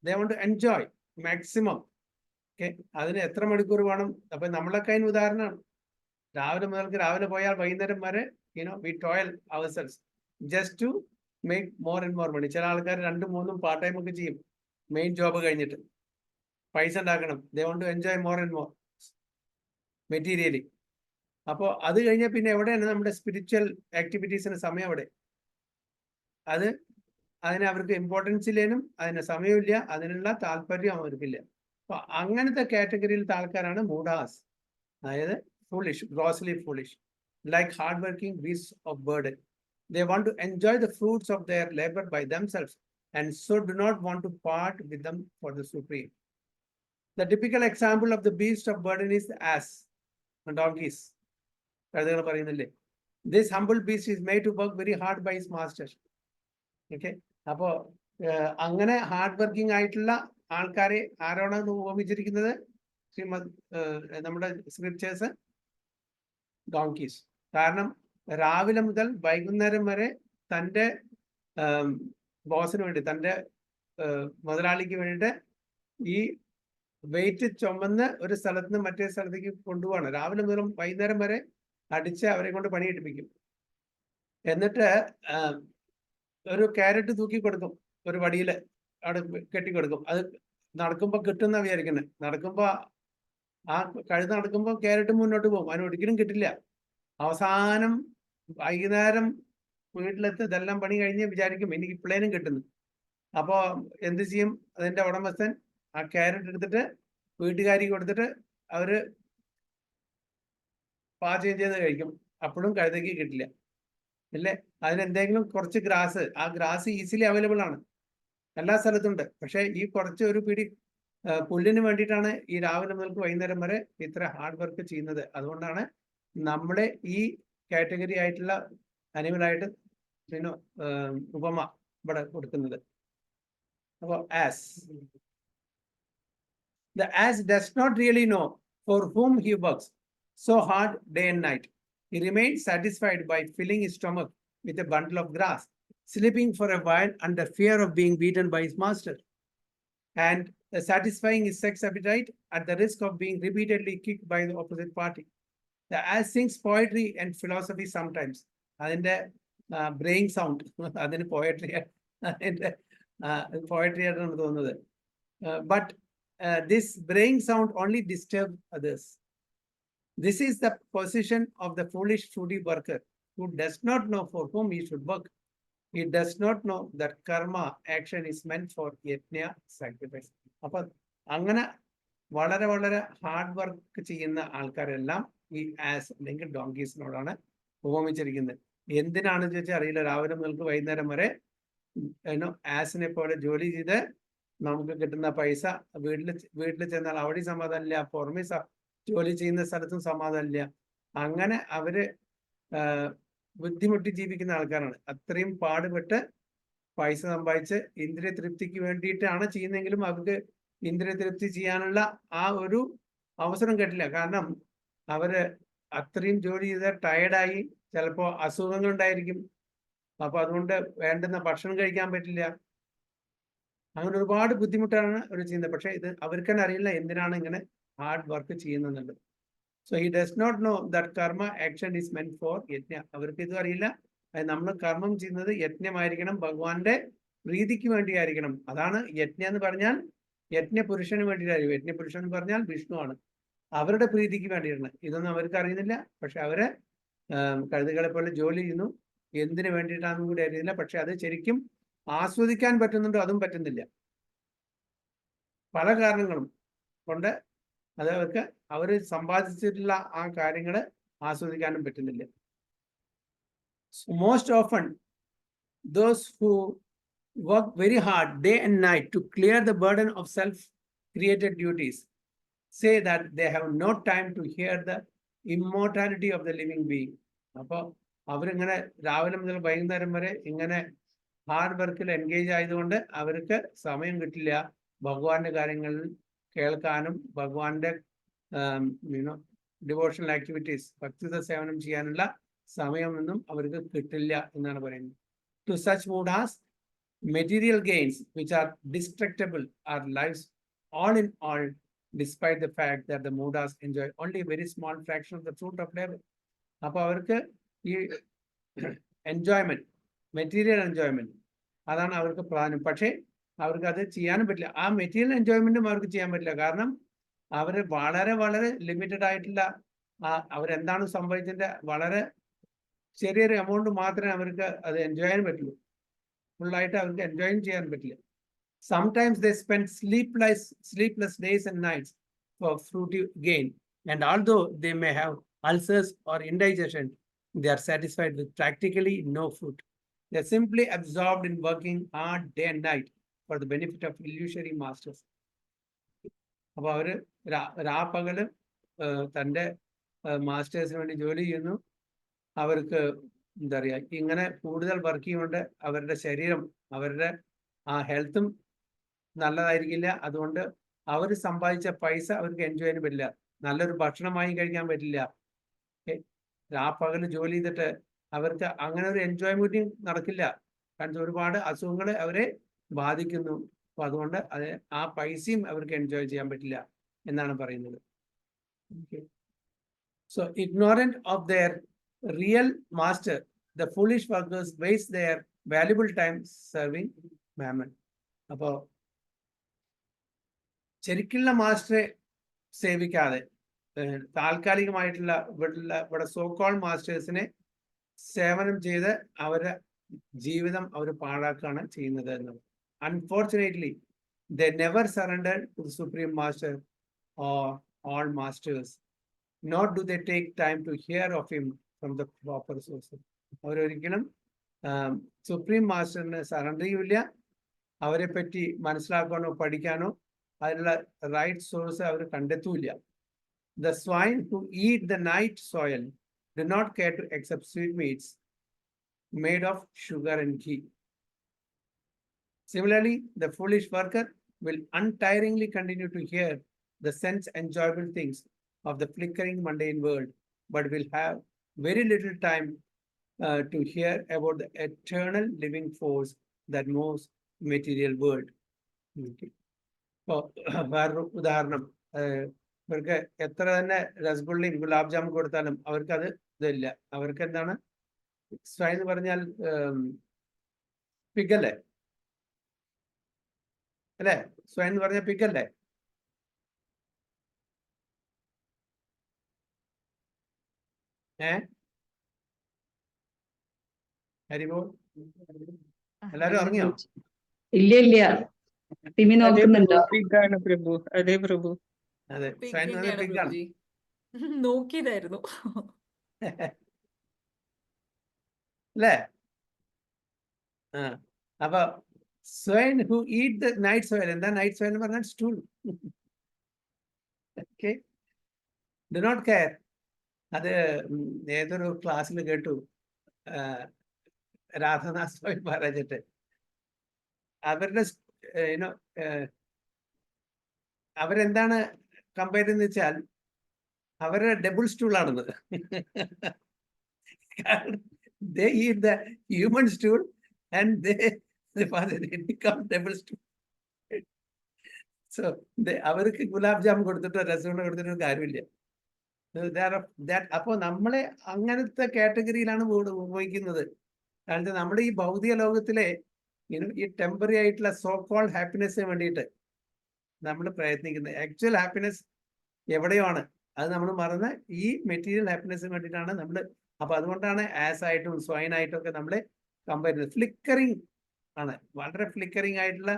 Speaker 1: They want to enjoy maximum. Okay, അതിന് എത്ര മണിക്കൂർ വേണം? അപ്പൊ നമ്മളൊക്കെ അതിന് ഉദാഹരണമാണ്. രാവിലെ പോയാൽ വൈകുന്നേരം വരെ we toil ourselves just to make more and more money. ചില ആൾക്കാർ 2-3 പാർട്ട് ടൈം ഒക്കെ ചെയ്യും മെയിൻ ജോബ് കഴിഞ്ഞിട്ട്. പൈസ ഉണ്ടാക്കണം. They want to enjoy more and more materially. അപ്പോൾ അത് കഴിഞ്ഞാൽ പിന്നെ എവിടെയാണ് നമ്മുടെ സ്പിരിച്വൽ ആക്ടിവിറ്റീസിന് സമയം? എവിടെ? അതിന് അവർക്ക് ഇമ്പോർട്ടൻസ് ഇല്ലേനും അതിന് സമയമില്ല, അതിനുള്ള താല്പര്യം അവർക്കില്ല. അപ്പൊ അങ്ങനത്തെ കാറ്റഗറിയിലത്തെ ആൾക്കാരാണ് മൂഢാസ്, അതായത് foolish, grossly foolish, like hardworking beasts of burden. They want to enjoy the fruits of their labor by themselves and so do not want to part with them for the supreme. The typical example of the beast of burden is the ass and donkeys. This humble beast is made to work very hard by his master. Okay, അപ്പോ അങ്ങനെ hard working ആയിട്ടുള്ള ആൾക്കാരെ ആരാണ് ഉപമിച്ചിരിക്കുന്നത്? നമ്മുടെ scriptures donkeys. കാരണം രാവിലെ മുതൽ വൈകുന്നേരം വരെ തൻ്റെ ബോസിന് വേണ്ടി, തൻ്റെ മുതലാളിക്ക് വേണ്ടിയിട്ട് ഈ വെയിറ്റ് ചുമന്ന് ഒരു സ്ഥലത്ത് നിന്ന് മറ്റേ സ്ഥലത്തേക്ക് കൊണ്ടുപോവാണ്. രാവിലെ മുതൽ വൈകുന്നേരം വരെ അടിച്ച് അവരെ കൊണ്ട് പണിയെടുപ്പിക്കും. എന്നിട്ട് ഒരു ക്യാരറ്റ് തൂക്കി കൊടുക്കും, ഒരു വടിയിൽ അവിടെ കെട്ടിക്കൊടുക്കും. അത് നടക്കുമ്പോൾ കിട്ടുന്ന വിചാരിക്കുന്നത്. നടക്കുമ്പോൾ ആ കഴുത നടക്കുമ്പോൾ ക്യാരറ്റ് മുന്നോട്ട് പോകും, അതിന് ഒരിക്കലും കിട്ടില്ല. അവസാനം വൈകുന്നേരം വീട്ടിലെത്തി ഇതെല്ലാം പണി കഴിഞ്ഞ് വിചാരിക്കും എനിക്ക് ഇപ്പോഴേനും കിട്ടുന്നു. അപ്പോൾ എന്ത് ചെയ്യും? അതിൻ്റെ ഉടമസ്ഥൻ ആ ക്യാരറ്റ് എടുത്തിട്ട് വീട്ടുകാരിക്ക് കൊടുത്തിട്ട് അവര് പാചകം ചെയ്ത് കഴിക്കും. അപ്പോഴും കഴുതയ്ക്ക് കിട്ടില്ല, അല്ലേ? അതിനെന്തെങ്കിലും കുറച്ച് ഗ്രാസ്, ആ ഗ്രാസ് ഈസിലി അവൈലബിൾ ആണ്, എല്ലാ സ്ഥലത്തുണ്ട്. പക്ഷെ ഈ കുറച്ച് ഒരു പിടി പുല്ലിന് വേണ്ടിയിട്ടാണ് ഈ രാവിലെ മുതൽക്ക് വൈകുന്നേരം വരെ ഇത്ര ഹാർഡ് വർക്ക് ചെയ്യുന്നത്. അതുകൊണ്ടാണ് നമ്മളെ ഈ കാറ്റഗറി ആയിട്ടുള്ള അനിമലായിട്ട് ഉപമ ഇവിടെ കൊടുക്കുന്നത്. അപ്പോൾ as, the ass does not really know for whom he works so hard day and night. He remains satisfied by filling his stomach with a bundle of grass, sleeping for a while under fear of being beaten by his master, and satisfying his sex appetite at the risk of being repeatedly kicked by the opposite party. The ass sings poetry and philosophy sometimes. അതിൻ്റെ brain sound, അതിന് poetry ആയിട്ടാണ് തോന്നുന്നത്. But this braying sound only disturbs others. This is the position of the foolish foodie worker who does not know for whom he should work. He does not know that karma action is meant for yajna sacrifice. അപ്പോൾ അങ്ങനെ വളരെ വളരെ hard work ചെയ്യുന്ന ആൾക്കാരെല്ലാം ഈ as അല്ലെങ്കിൽ ഡോങ്കീസിനോടാണ് ഉപമിച്ചിരിക്കുന്നത്. എന്തിനാണെന്ന് ചോദിച്ചാൽ അറിയില്ല. രാവിലെ മുതൽക്ക് വൈകുന്നേരം വരെ ആസിനെ പോലെ ജോലി ചെയ്ത് നമുക്ക് കിട്ടുന്ന പൈസ വീട്ടിൽ ചെന്നാൽ അവിടെ സമാധാനമില്ല, പുറമെ ജോലി ചെയ്യുന്ന സ്ഥലത്തും സമാധാനമില്ല. അങ്ങനെ അവര് ബുദ്ധിമുട്ടി ജീവിക്കുന്ന ആൾക്കാരാണ്. അത്രയും പാടുപെട്ട് പൈസ സമ്പാദിച്ച് ഇന്ദ്രിയ തൃപ്തിക്ക് വേണ്ടിയിട്ടാണ് ചെയ്യുന്നതെങ്കിലും അവർക്ക് ഇന്ദ്രിയ തൃപ്തി ചെയ്യാനുള്ള ആ ഒരു അവസരം കിട്ടില്ല. കാരണം അവര് അത്രയും ജോലി ചെയ്ത് ടയർഡായി, ചിലപ്പോൾ അസുഖങ്ങൾ ഉണ്ടായിരിക്കും, അപ്പൊ അതുകൊണ്ട് വേണ്ടുന്ന ഭക്ഷണം കഴിക്കാൻ പറ്റില്ല. അങ്ങനെ ഒരുപാട് ബുദ്ധിമുട്ടാണ് അവർ ചെയ്യുന്നത്. പക്ഷെ ഇത് അവർക്ക് തന്നെ അറിയില്ല എന്തിനാണ് ഇങ്ങനെ ഹാർഡ് വർക്ക് ചെയ്യുന്നത്. So he does not know that karma action is meant for yajna. അവർക്ക് ഇതും അറിയില്ല നമ്മൾ കർമ്മം ചെയ്യുന്നത് യജ്ഞമായിരിക്കണം, ഭഗവാന്റെ പ്രീതിക്ക് വേണ്ടിയായിരിക്കണം. അതാണ് യജ്ഞ എന്ന് പറഞ്ഞാൽ യജ്ഞ പുരുഷന് വേണ്ടിയിട്ടായിരിക്കും. യജ്ഞ പുരുഷൻ എന്ന് പറഞ്ഞാൽ വിഷ്ണുവാണ്, അവരുടെ പ്രീതിക്ക് വേണ്ടിയാണ്. ഇതൊന്നും അവർക്ക് അറിയുന്നില്ല. പക്ഷെ അവരെ കഴുതുകളെ പോലെ ജോലി ചെയ്യുന്നു, എന്തിനു വേണ്ടിയിട്ടാണെന്നും കൂടി അറിയില്ല. പക്ഷെ അത് ശരിക്കും ആസ്വദിക്കാൻ പറ്റുന്നുണ്ടോ? അതും പറ്റുന്നില്ല. പല കാരണങ്ങളും കൊണ്ട് അത് അവർക്ക് അവർ സമ്പാദിച്ചിട്ടുള്ള ആ കാര്യങ്ങൾ ആസ്വദിക്കാനും പറ്റുന്നില്ല. Most often those who work very hard day and night to clear the burden of self-created duties say that they have no time to hear the immortality of the living being. അപ്പോൾ അവരിങ്ങനെ രാവിലെ മുതൽ വൈകുന്നേരം വരെ ഇങ്ങനെ hard വർക്കിൽ engage ആയതുകൊണ്ട് അവർക്ക് സമയം കിട്ടില്ല ഭഗവാന്റെ കാര്യങ്ങളിൽ കേൾക്കാനും ഭഗവാന്റെ ഡിവോഷണൽ ആക്ടിവിറ്റീസ്, ഭക്തിത സേവനം ചെയ്യാനുള്ള സമയമൊന്നും അവർക്ക് കിട്ടില്ല എന്നാണ് പറയുന്നത്. To such mudas, material gains which are destructible are lives all in all, despite the fact that the mudas enjoy only a very small fraction of the fruit of labor. അപ്പോൾ അവർക്ക് ഈ എൻജോയ്മെന്റ്, മെറ്റീരിയൽ എൻജോയ്മെന്റ്, അതാണ് അവർക്ക് പ്രാധാന്യം. പക്ഷേ അവർക്ക് അത് ചെയ്യാനും പറ്റില്ല. ആ മെറ്റീരിയൽ എൻജോയ്മെന്റും അവർക്ക് ചെയ്യാൻ പറ്റില്ല. കാരണം അവർ വളരെ വളരെ ലിമിറ്റഡ് ആയിട്ടുള്ള അവരെന്താണ് സംഭവിച്ചതിന്റെ വളരെ ചെറിയൊരു എമൗണ്ട് മാത്രമേ അവർക്ക് അത് എൻജോയ് ചെയ്യാൻ പറ്റുള്ളൂ. ഫുള്ളായിട്ട് അവർക്ക് എൻജോയ് ചെയ്യാൻ പറ്റില്ല. Sometimes they spend sleepless days and nights for fruity gain, and although they may have ulcers or indigestion, they are satisfied with practically no food. They are simply absorbed in working hard day and night for the benefit of illusory masters. അപ്പോൾ അവര് രാപ്പകല് തൻ്റെ മാസ്റ്റേഴ്സിന് വേണ്ടി ജോലി ചെയ്യുന്നു. അവർക്ക് എന്താ പറയുക, ഇങ്ങനെ കൂടുതൽ വർക്ക് ചെയ്യുകൊണ്ട് അവരുടെ ശരീരം, അവരുടെ ആ ഹെൽത്തും നല്ലതായിരിക്കില്ല. അതുകൊണ്ട് അവർ സമ്പാദിച്ച പൈസ അവർക്ക് എൻജോയ് ചെയ്യാൻ പറ്റില്ല, നല്ലൊരു ഭക്ഷണം വാങ്ങി കഴിക്കാൻ പറ്റില്ല. ആ പകല് ജോലി ചെയ്തിട്ട് അവർക്ക് അങ്ങനെ ഒരു എൻജോയ്മെന്റ് നടക്കില്ല. കാരണം ഒരുപാട് അസുഖങ്ങൾ അവരെ ബാധിക്കുന്നു. അപ്പൊ അതുകൊണ്ട് അത് ആ പൈസയും അവർക്ക് എൻജോയ് ചെയ്യാൻ പറ്റില്ല എന്നാണ് പറയുന്നത്. So ignorant of their real master, the foolish workers waste their valuable time serving mammon. അപ്പോൾ ശരിക്കുള്ള മാസ്റ്ററെ സേവിക്കാതെ താൽക്കാലികമായിട്ടുള്ള ഇവിടെ സോക്കോൾ മാസ്റ്റേഴ്സിനെ സേവനം ചെയ്ത് അവരുടെ ജീവിതം അവർ പാഴാക്കാണ് ചെയ്യുന്നത് എന്നത്. Unfortunately they never surrendered to the supreme master or all masters, nor do they take time to hear of him from the proper source. അവരൊരിക്കലും സുപ്രീം മാസ്റ്ററിന് സറണ്ടർ ചെയ്യില്ല. അവരെ പറ്റി മനസ്സിലാക്കാനോ പഠിക്കാനോ അതിനുള്ള റൈറ്റ് സോഴ്സ് അവർ കണ്ടെത്തൂല്ല. The swine who eat the night soil do not care to accept sweetmeats made of sugar and ghee. Similarly, the foolish worker will untiringly continue to hear the sense enjoyable things of the flickering mundane world, but will have very little time to hear about the eternal living force that moves material world. വേറൊരു ഉദാഹരണം, ഇവർക്ക് എത്ര തന്നെ രസഗുള്ളയും ഗുലാബ് ജാമുൻ കൊടുത്താലും അവർക്ക് അത് ഇതില്ല. അവർക്ക് എന്താണ് സ്വയം എന്ന് പറഞ്ഞാൽ പിഗല്ലേ അല്ലേ? സ്വയം എന്ന് പറഞ്ഞാൽ പിഗല്ലേ? ഹരിബോ, എല്ലാരും ഇറങ്ങിയോ?
Speaker 2: ഇല്ല ഇല്ല, ടിമി നോക്കുന്നുണ്ടോ?
Speaker 4: പ്രഭു, അതെ പ്രഭു.
Speaker 1: അതെ, സ്വയം എന്ന് പറഞ്ഞാൽ പിഗാണ്.
Speaker 5: നോക്കിയതായിരുന്നു
Speaker 1: അല്ലേ? അപ്പൊ swine who eat the night soil, എന്താ നൈറ്റ് സോയിൽ എന്ന് പറഞ്ഞാൽ stool. Okay, do not care. അത് ഏതൊരു ക്ലാസ്സിൽ കേട്ടു, രാധാനാഥ് സ്വാമി പറഞ്ഞിട്ട് അവരുടെ അവരെന്താണ് കമ്പയർ ചെയ്യുന്നത് വെച്ചാൽ അവരുടെ ഡബിൾ സ്റ്റൂൾ ആണെന്ന്. they eat the human stool and they become devil stool. So അവർക്ക് ഗുലാബ് ജാം കൊടുത്തിട്ടോ രസഗുള കൊടുത്തിട്ടോ കാര്യമില്ല. അപ്പൊ നമ്മളെ അങ്ങനത്തെ കാറ്റഗറിയിലാണ് ഉപയോഗിക്കുന്നത്. കാരണം നമ്മുടെ ഈ ഭൗതിക ലോകത്തിലെ ഈ ടെമ്പററി ആയിട്ടുള്ള സോ കോൾ ഹാപ്പിനെസ്സിന് വേണ്ടിയിട്ട് നമ്മൾ പ്രയത്നിക്കുന്നത്. ആക്ച്വൽ ഹാപ്പിനെസ് എവിടെയോ ആണ്, അത് നമ്മൾ മറന്ന് ഈ മെറ്റീരിയൽ ഹാപ്പിനെസ്സിന് വേണ്ടിയിട്ടാണ് നമ്മൾ. അപ്പൊ അതുകൊണ്ടാണ് ആസ് ആയിട്ടും സ്വൈൻ ആയിട്ടും ഒക്കെ നമ്മളെ കമ്പയർ ചെയ്യുന്നത്. ഫ്ലിക്കറിങ് ആണ്, വളരെ ഫ്ലിക്കറിങ് ആയിട്ടുള്ള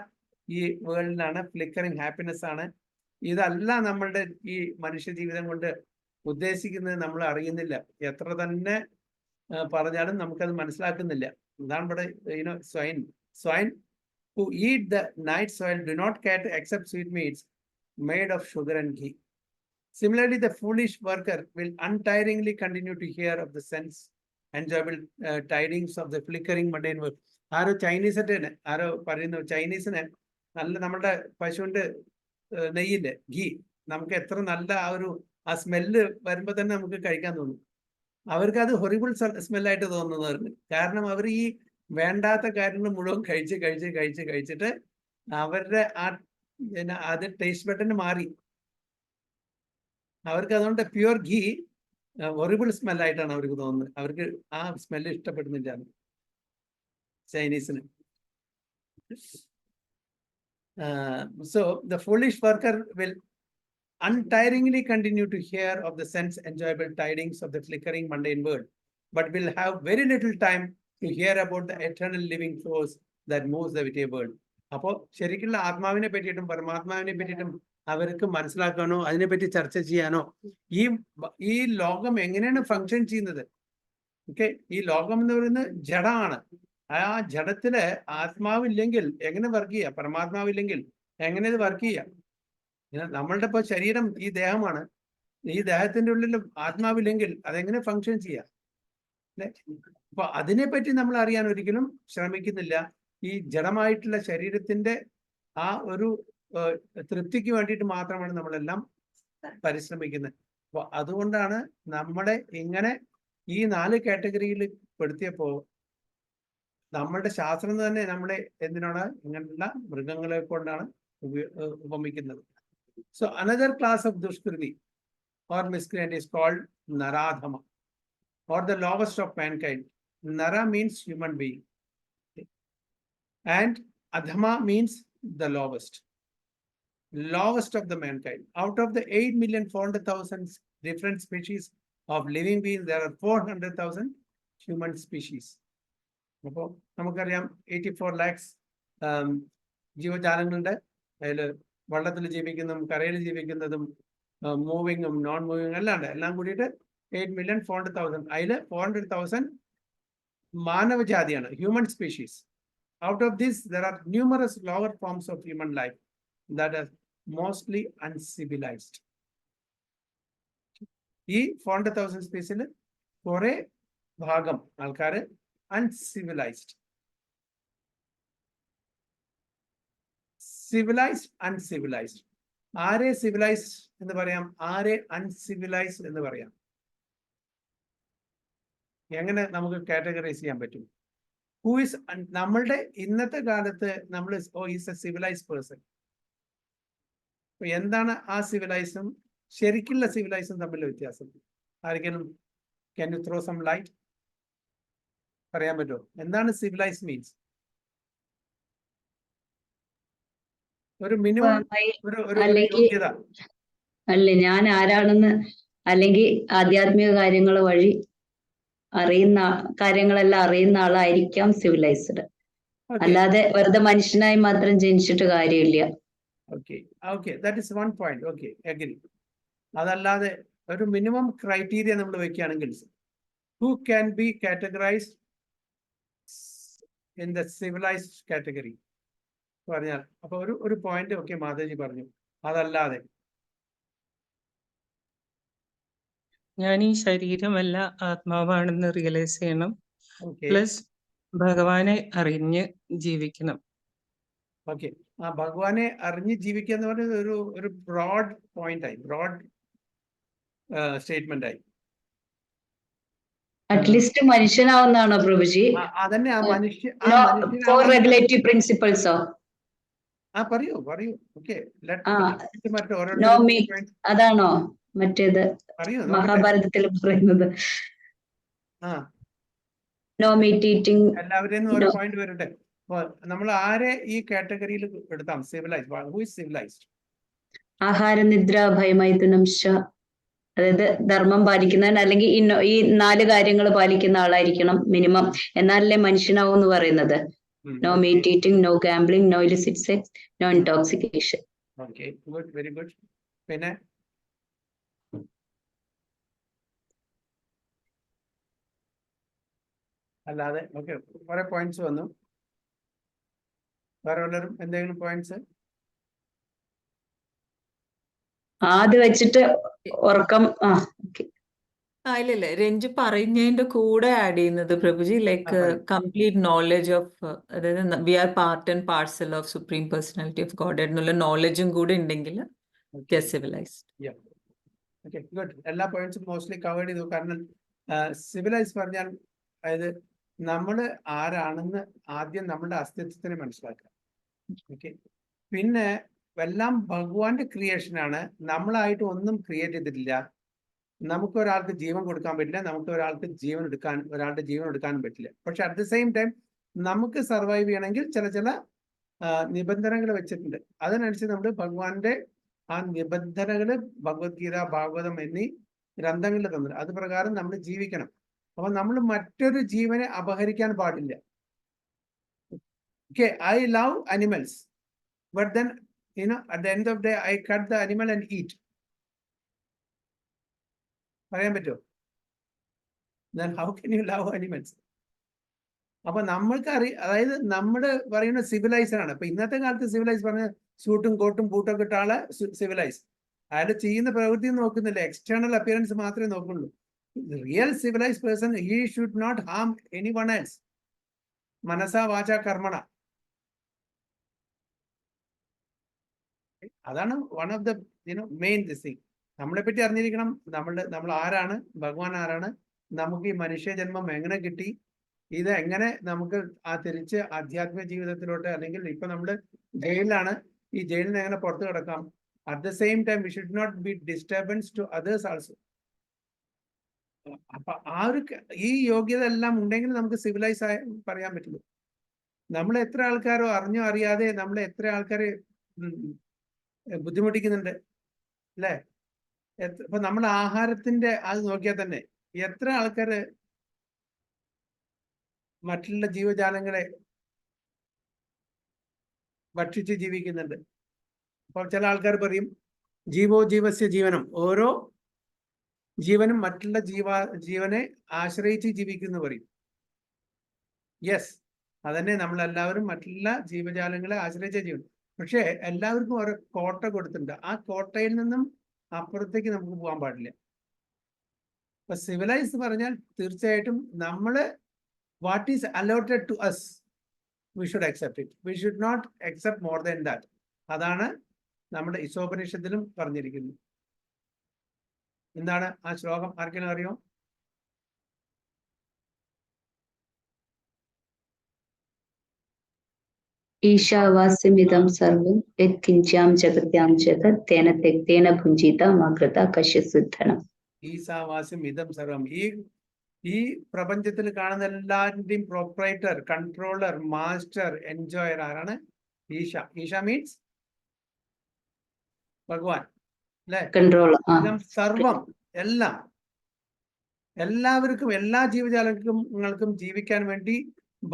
Speaker 1: ഈ വേൾഡിലാണ് ഫ്ലിക്കറിങ് ഹാപ്പിനെസ് ആണ്. ഇതല്ല നമ്മളുടെ ഈ മനുഷ്യ ജീവിതം കൊണ്ട് ഉദ്ദേശിക്കുന്നത്. നമ്മൾ അറിയുന്നില്ല, എത്ര തന്നെ പറഞ്ഞാലും നമുക്കത് മനസ്സിലാക്കുന്നില്ല. എന്താണ് ഇവിടെ swine who eat the night soil do not care to accept sweet meats made of sugar and ghee. Similarly, the foolish worker will untiringly continue to hear of the sense enjoyable tidings of the flickering mundane world. ആരോ ചൈനീസിന് ആരോ പറയുന്നു, ചൈനീസിന് നല്ല നമ്മുടെ പശുവിന്റെ നെയ്യില്ലേ, ഘീ, നമുക്ക് എത്ര നല്ല ആ smell വരുമ്പോ തന്നെ നമുക്ക് കഴിക്കാൻ തോന്നും. അവർക്ക് അത് ഹൊറിബിൾ സ്മെല്ലായിട്ട് തോന്നുന്നവർക്ക്. കാരണം അവർ ഈ വേണ്ടാത്ത കാര്യങ്ങൾ മുഴുവൻ കഴിച്ചിട്ട് അവരുടെ അത് ടേസ്റ്റ് ബഡിന് മാറി. അവർക്ക് അതുകൊണ്ട് പ്യുവർ ഘീ ഹൊറിബിൾ സ്മെല്ലായിട്ടാണ് അവർക്ക് തോന്നുന്നത്. അവർക്ക് ആ സ്മെല്ല് ഇഷ്ടപ്പെടുന്നില്ല ചൈനീസിന്. So the foolish worker will untiringly continue to hear of the sense enjoyable tidings of the flickering mundane world, but will have very little time to hear about the eternal living force that moves the vitay world. അപ്പോൾ ശരിക്കുള്ള ആത്മാവിനെ പറ്റിയിട്ടും പരമാത്മാവിനെ പറ്റിയിട്ടും അവർക്ക് മനസ്സിലാക്കാനോ അതിനെപ്പറ്റി ചർച്ച ചെയ്യാനോ ഈ ലോകം എങ്ങനെയാണ് ഫങ്ഷൻ ചെയ്യുന്നത്. ഓക്കെ, ഈ ലോകം എന്ന് പറയുന്നത് ജഡമാണ്. ആ ജഡത്തില് ആത്മാവില്ലെങ്കിൽ എങ്ങനെ വർക്ക് ചെയ്യാം? പരമാത്മാവില്ലെങ്കിൽ എങ്ങനെ ഇത് വർക്ക് ചെയ്യാം? നമ്മളുടെ ഇപ്പൊ ശരീരം ഈ ദേഹമാണ്. ഈ ദേഹത്തിന്റെ ഉള്ളിൽ ആത്മാവില്ലെങ്കിൽ അതെങ്ങനെ ഫങ്ഷൻ ചെയ്യാം? അപ്പൊ അതിനെപ്പറ്റി നമ്മൾ അറിയാൻ ഒരിക്കലും ശ്രമിക്കുന്നില്ല. ഈ ജഡമായിട്ടുള്ള ശരീരത്തിന്റെ ആ ഒരു തൃപ്തിക്ക് വേണ്ടിയിട്ട് മാത്രമാണ് നമ്മളെല്ലാം പരിശ്രമിക്കുന്നത്. അപ്പൊ അതുകൊണ്ടാണ് നമ്മളെ ഇങ്ങനെ ഈ 4 കാറ്റഗറിയിൽ പെടുത്തിയപ്പോ നമ്മളുടെ ശാസ്ത്രം തന്നെ നമ്മളെ എന്തിനാണ് ഇങ്ങനെയുള്ള മൃഗങ്ങളെ കൊണ്ടാണ് ഉപമിക്കുന്നത്. So another class of Dushkriti or miscreant is called Naradhama, or the lowest of mankind. Nara means human being, and Adhama means the lowest of the mankind. Out of the 8,400,000 different species of living beings, there are 400,000 human species. അപ്പോൾ നമുക്കറിയാം 84 lakhs ജീവജാലങ്ങളുണ്ട്. അതിൽ വെള്ളത്തിൽ ജീവിക്കുന്നതും കരയിൽ ജീവിക്കുന്നതും മൂവിങ്ങും non മൂവിങ്ങും എല്ലാം കൂടിയിട്ട് 8,400,000. അതിൽ 400,000 മാനവജാതിയാണ്, human species. Out of this, there are numerous lower forms of human life that are mostly uncivilized. ഈ 400,000 സ്പീസിൽ കുറെ ഭാഗം ആൾക്കാര് uncivilized. Civilized, uncivilized. ആരെ സിവിലൈസ്ഡ് എന്ന് പറയാം, ആരെ അൺസിവിലൈസ്ഡ് എന്ന് പറയാം? എങ്ങനെ നമുക്ക് കാറ്റഗറൈസ് ചെയ്യാൻ പറ്റും? ഹൂ ഇസ് നമ്മളുടെ ഇന്നത്തെ കാലത്ത് നമ്മൾ ഈസ് എ സിവിലൈസ്ഡ് പേഴ്സൺ. എന്താണ് ആ സിവിലൈസും ശരിക്കുള്ള സിവിലൈസും തമ്മിലുള്ള വ്യത്യാസം? ആർക്കെങ്കിലും can you throw some light? പറയാൻ പറ്റുമോ എന്താണ് സിവിലൈസ് മീൻസ്? ഒരു മിനിമം യോഗ്യത.
Speaker 2: അല്ലെ, ഞാൻ ആരാണെന്ന് അല്ലെങ്കിൽ ആധ്യാത്മിക കാര്യങ്ങൾ വഴി കാര്യങ്ങളെല്ലാം അറിയുന്ന ആളായിരിക്കാം സിവിലൈസ്ഡ്. അല്ലാതെ വെറുതെ മനുഷ്യനായി മാത്രം ജനിച്ചിട്ട് കാര്യമില്ല.
Speaker 1: Okay that is one point. Okay, agree. അതല്ലാതെ ഒരു മിനിമം ക്രൈറ്റീരിയ നമ്മൾ വെക്കുകയാണെങ്കിൽ who can be categorized in the civilized category പറഞ്ഞാൽ അപ്പൊ ഒരു പോയിന്റ് ഓക്കെ മാതാജി പറഞ്ഞു. അതല്ലാതെ
Speaker 4: ഞാൻ ഈ ശരീരമല്ല ആത്മാവാണെന്ന് റിയലൈസ് ചെയ്യണം. പ്ലസ് ഭഗവാനെ അറിഞ്ഞ് ജീവിക്കണം.
Speaker 1: ഓക്കെ, ആ ഭഗവാനെ അറിഞ്ഞ് ജീവിക്കുക എന്ന് പറയുന്നത് ഒരു ബ്രോഡ് പോയിന്റ് ആയി, ബ്രോഡ് സ്റ്റേറ്റ്മെന്റ് ആയി.
Speaker 2: അറ്റ്ലീസ്റ്റ് മനുഷ്യനാവുന്നതാണോ പ്രഭുജി?
Speaker 1: അതന്നെ ആ മനുഷ്യ
Speaker 2: ഫോർ റെഗുലേറ്ററി പ്രിൻസിപ്പിൾസോ?
Speaker 1: പറയൂ ഓക്കെ.
Speaker 2: നോ മീറ്റ് അതാണോ മറ്റേത്
Speaker 1: പറയൂ,
Speaker 2: മഹാഭാരതത്തിൽ പറയുന്നത്? No meat eating.
Speaker 1: എല്ലാവരെയും ഒരു പോയിന്റ് വരട്ടെ. നമ്മൾ ആരെ ഈ കാറ്റഗറിയിൽ എടുത്താം? സിവിലൈസ്ഡ്.
Speaker 2: ആഹാരനിദ്ര ഭയമൈഥുനം ശ, അതായത് ധർമ്മം പാലിക്കുന്നവൻ, അല്ലെങ്കിൽ ഈ 4 കാര്യങ്ങൾ പാലിക്കുന്ന ആളായിരിക്കണം മിനിമം, എന്നാലല്ലേ മനുഷ്യനാവും എന്ന് പറയുന്നത്. No meat eating, no gambling, no illicit sex, no intoxication.
Speaker 1: Okay, good, very good. പിന്നെ അല്ലാതെ ഓക്കെ, കുറെ പോയിന്റ്സ് വന്നു. വേറെ വല്ലതും എന്തെങ്കിലും പോയിന്റ്സ്?
Speaker 2: അത് വെച്ചിട്ട് ഉറക്കം. ഓക്കെ.
Speaker 5: ഇല്ല രഞ്ജു പറയുന്നതിന്റെ കൂടെ ആഡ് ചെയ്യുന്നത് Prabhuji, like complete knowledge of, അതായത് we are part and parcel of supreme personality of God എന്നുള്ള നോളജും കൂടെ ഉണ്ടെങ്കിൽ സിവിലൈസ്ഡ്.
Speaker 1: Okay, good. എല്ലാ പോയിന്റ്സും മോസ്റ്റ്ലി കവേർഡ് ചെയ്തു. കാരണം സിവിലൈസ് പറഞ്ഞാൽ അതായത് നമ്മൾ ആരാണെന്ന് ആദ്യം നമ്മുടെ അസ്തിത്വത്തിനെ മനസ്സിലാക്കുക. ഓക്കെ, പിന്നെ എല്ലാം ഭഗവാന്റെ ക്രിയേഷനാണ്. നമ്മളായിട്ട് ഒന്നും ക്രിയേറ്റ് ചെയ്തിട്ടില്ല. നമുക്ക് ഒരാൾക്ക് ജീവൻ കൊടുക്കാൻ പറ്റില്ല, നമുക്ക് ഒരാളുടെ ജീവൻ എടുക്കാനും പറ്റില്ല. പക്ഷെ അറ്റ് ദ സെയിം ടൈം നമുക്ക് സർവൈവ് ചെയ്യണമെങ്കിൽ ചില നിബന്ധനകൾ വെച്ചിട്ടുണ്ട്. അതിനനുസരിച്ച് നമ്മൾ ഭഗവാന്റെ ആ നിബന്ധനകൾ ഭഗവത്ഗീത, ഭാഗവതം എന്നീ ഗ്രന്ഥങ്ങളിൽ തന്നത്, അത് പ്രകാരം നമ്മൾ ജീവിക്കണം. അപ്പൊ നമ്മൾ മറ്റൊരു ജീവനെ അപഹരിക്കാൻ പാടില്ല. Okay, I love animals, but then at the end of the day I cut the animal and eat. പറയാൻ പറ്റുമോ? Then how can you love animals? അപ്പൊ നമ്മൾക്ക് അതായത് നമ്മൾ പറയുന്ന സിവിലൈസർ ആണ്. അപ്പൊ ഇന്നത്തെ കാലത്ത് സിവിലൈസ് പറഞ്ഞ സൂട്ടും കോട്ടും ബൂട്ടൊക്കെ ഇട്ട ആളെ സിവിലൈസ്. അയാൾ ചെയ്യുന്ന പ്രവൃത്തി നോക്കുന്നില്ല, എക്സ്റ്റേണൽ അപ്പിയറൻസ് മാത്രമേ നോക്കുള്ളൂ. Real civilise person, he should not harm any one else, മനസാ വാച കർമ്മണ. അതാണ് one of the main thing. നമ്മളെ പറ്റി അറിഞ്ഞിരിക്കണം. നമ്മൾ ആരാണ്, ഭഗവാൻ ആരാണ്, നമുക്ക് ഈ മനുഷ്യജന്മം എങ്ങനെ കിട്ടി, ഇത് എങ്ങനെ നമുക്ക് തിരിച്ച് ആധ്യാത്മിക ജീവിതത്തിലോട്ട്, അല്ലെങ്കിൽ ഇപ്പൊ നമ്മൾ ജയിലിലാണ്, ഈ ജയിലിൽ നിന്ന് എങ്ങനെ പുറത്തു കിടക്കാം. At the same time we should not be disturbance to others also. അപ്പൊ ഈ യോഗ്യത എല്ലാം ഉണ്ടെങ്കിൽ നമുക്ക് സിവിലൈസ് ആയി പറയാൻ പറ്റുള്ളൂ. നമ്മൾ എത്ര ആൾക്കാരോ അറിഞ്ഞോ അറിയാതെ നമ്മൾ എത്ര ആൾക്കാരെ ബുദ്ധിമുട്ടിക്കുന്നുണ്ട് അല്ലേ? ഇപ്പൊ നമ്മുടെ ആഹാരത്തിന്റെ അത് നോക്കിയാൽ തന്നെ എത്ര ആൾക്കാര് മറ്റുള്ള ജീവജാലങ്ങളെ ഭക്ഷിച്ച് ജീവിക്കുന്നുണ്ട്. അപ്പോൾ ചില ആൾക്കാർ പറയും ജീവോ ജീവസ്യ ജീവനം, ഓരോ ജീവനും മറ്റുള്ള ജീവനെ ആശ്രയിച്ച് ജീവിക്കുന്നു പറയും. യെസ്, അതന്നെ, നമ്മളെല്ലാവരും മറ്റുള്ള ജീവജാലങ്ങളെ ആശ്രയിച്ച ജീവൻ. പക്ഷെ എല്ലാവർക്കും ഓരോ കോട്ട കൊടുത്തിട്ടുണ്ട്. ആ കോട്ടയിൽ നിന്നും അപ്പുറത്തേക്ക് നമുക്ക് പോകാൻ പാടില്ല. അപ്പൊ സിവിലൈസ് പറഞ്ഞാൽ തീർച്ചയായിട്ടും നമ്മള് what is allotted to us, we should accept it. We should not accept more than that. അതാണ് നമ്മുടെ ഈശോപനിഷത്തിലും പറഞ്ഞിരിക്കുന്നത്. എന്താണ് ആ ശ്ലോകം? ആർക്കെങ്കിലും അറിയോ?
Speaker 2: ഈശാവാസ്യമിതം സർവം യത്കിഞ്ചാം ജഗത്യാം ജഗത് തേന തെക്തേന ഭുഞ്ചിത മകൃത കശ്യസുദ്ധനം.
Speaker 1: ഈശാവാസ്യം ഇതം സർവം. ഈ പ്രപഞ്ചത്തിൽ കാണുന്ന എല്ലാവരുടെയും പ്രൊപ്പറേറ്റർ, കൺട്രോളർ, മാസ്റ്റർ, എൻജോയർ ആരാണ്? ഈശ. ഈശ മീൻസ് ഭഗവാൻ അല്ലെ?
Speaker 2: കൺട്രോളർ.
Speaker 1: സർവം, എല്ലാവർക്കും, എല്ലാ ജീവജാലങ്ങൾക്കും ജീവിക്കാൻ വേണ്ടി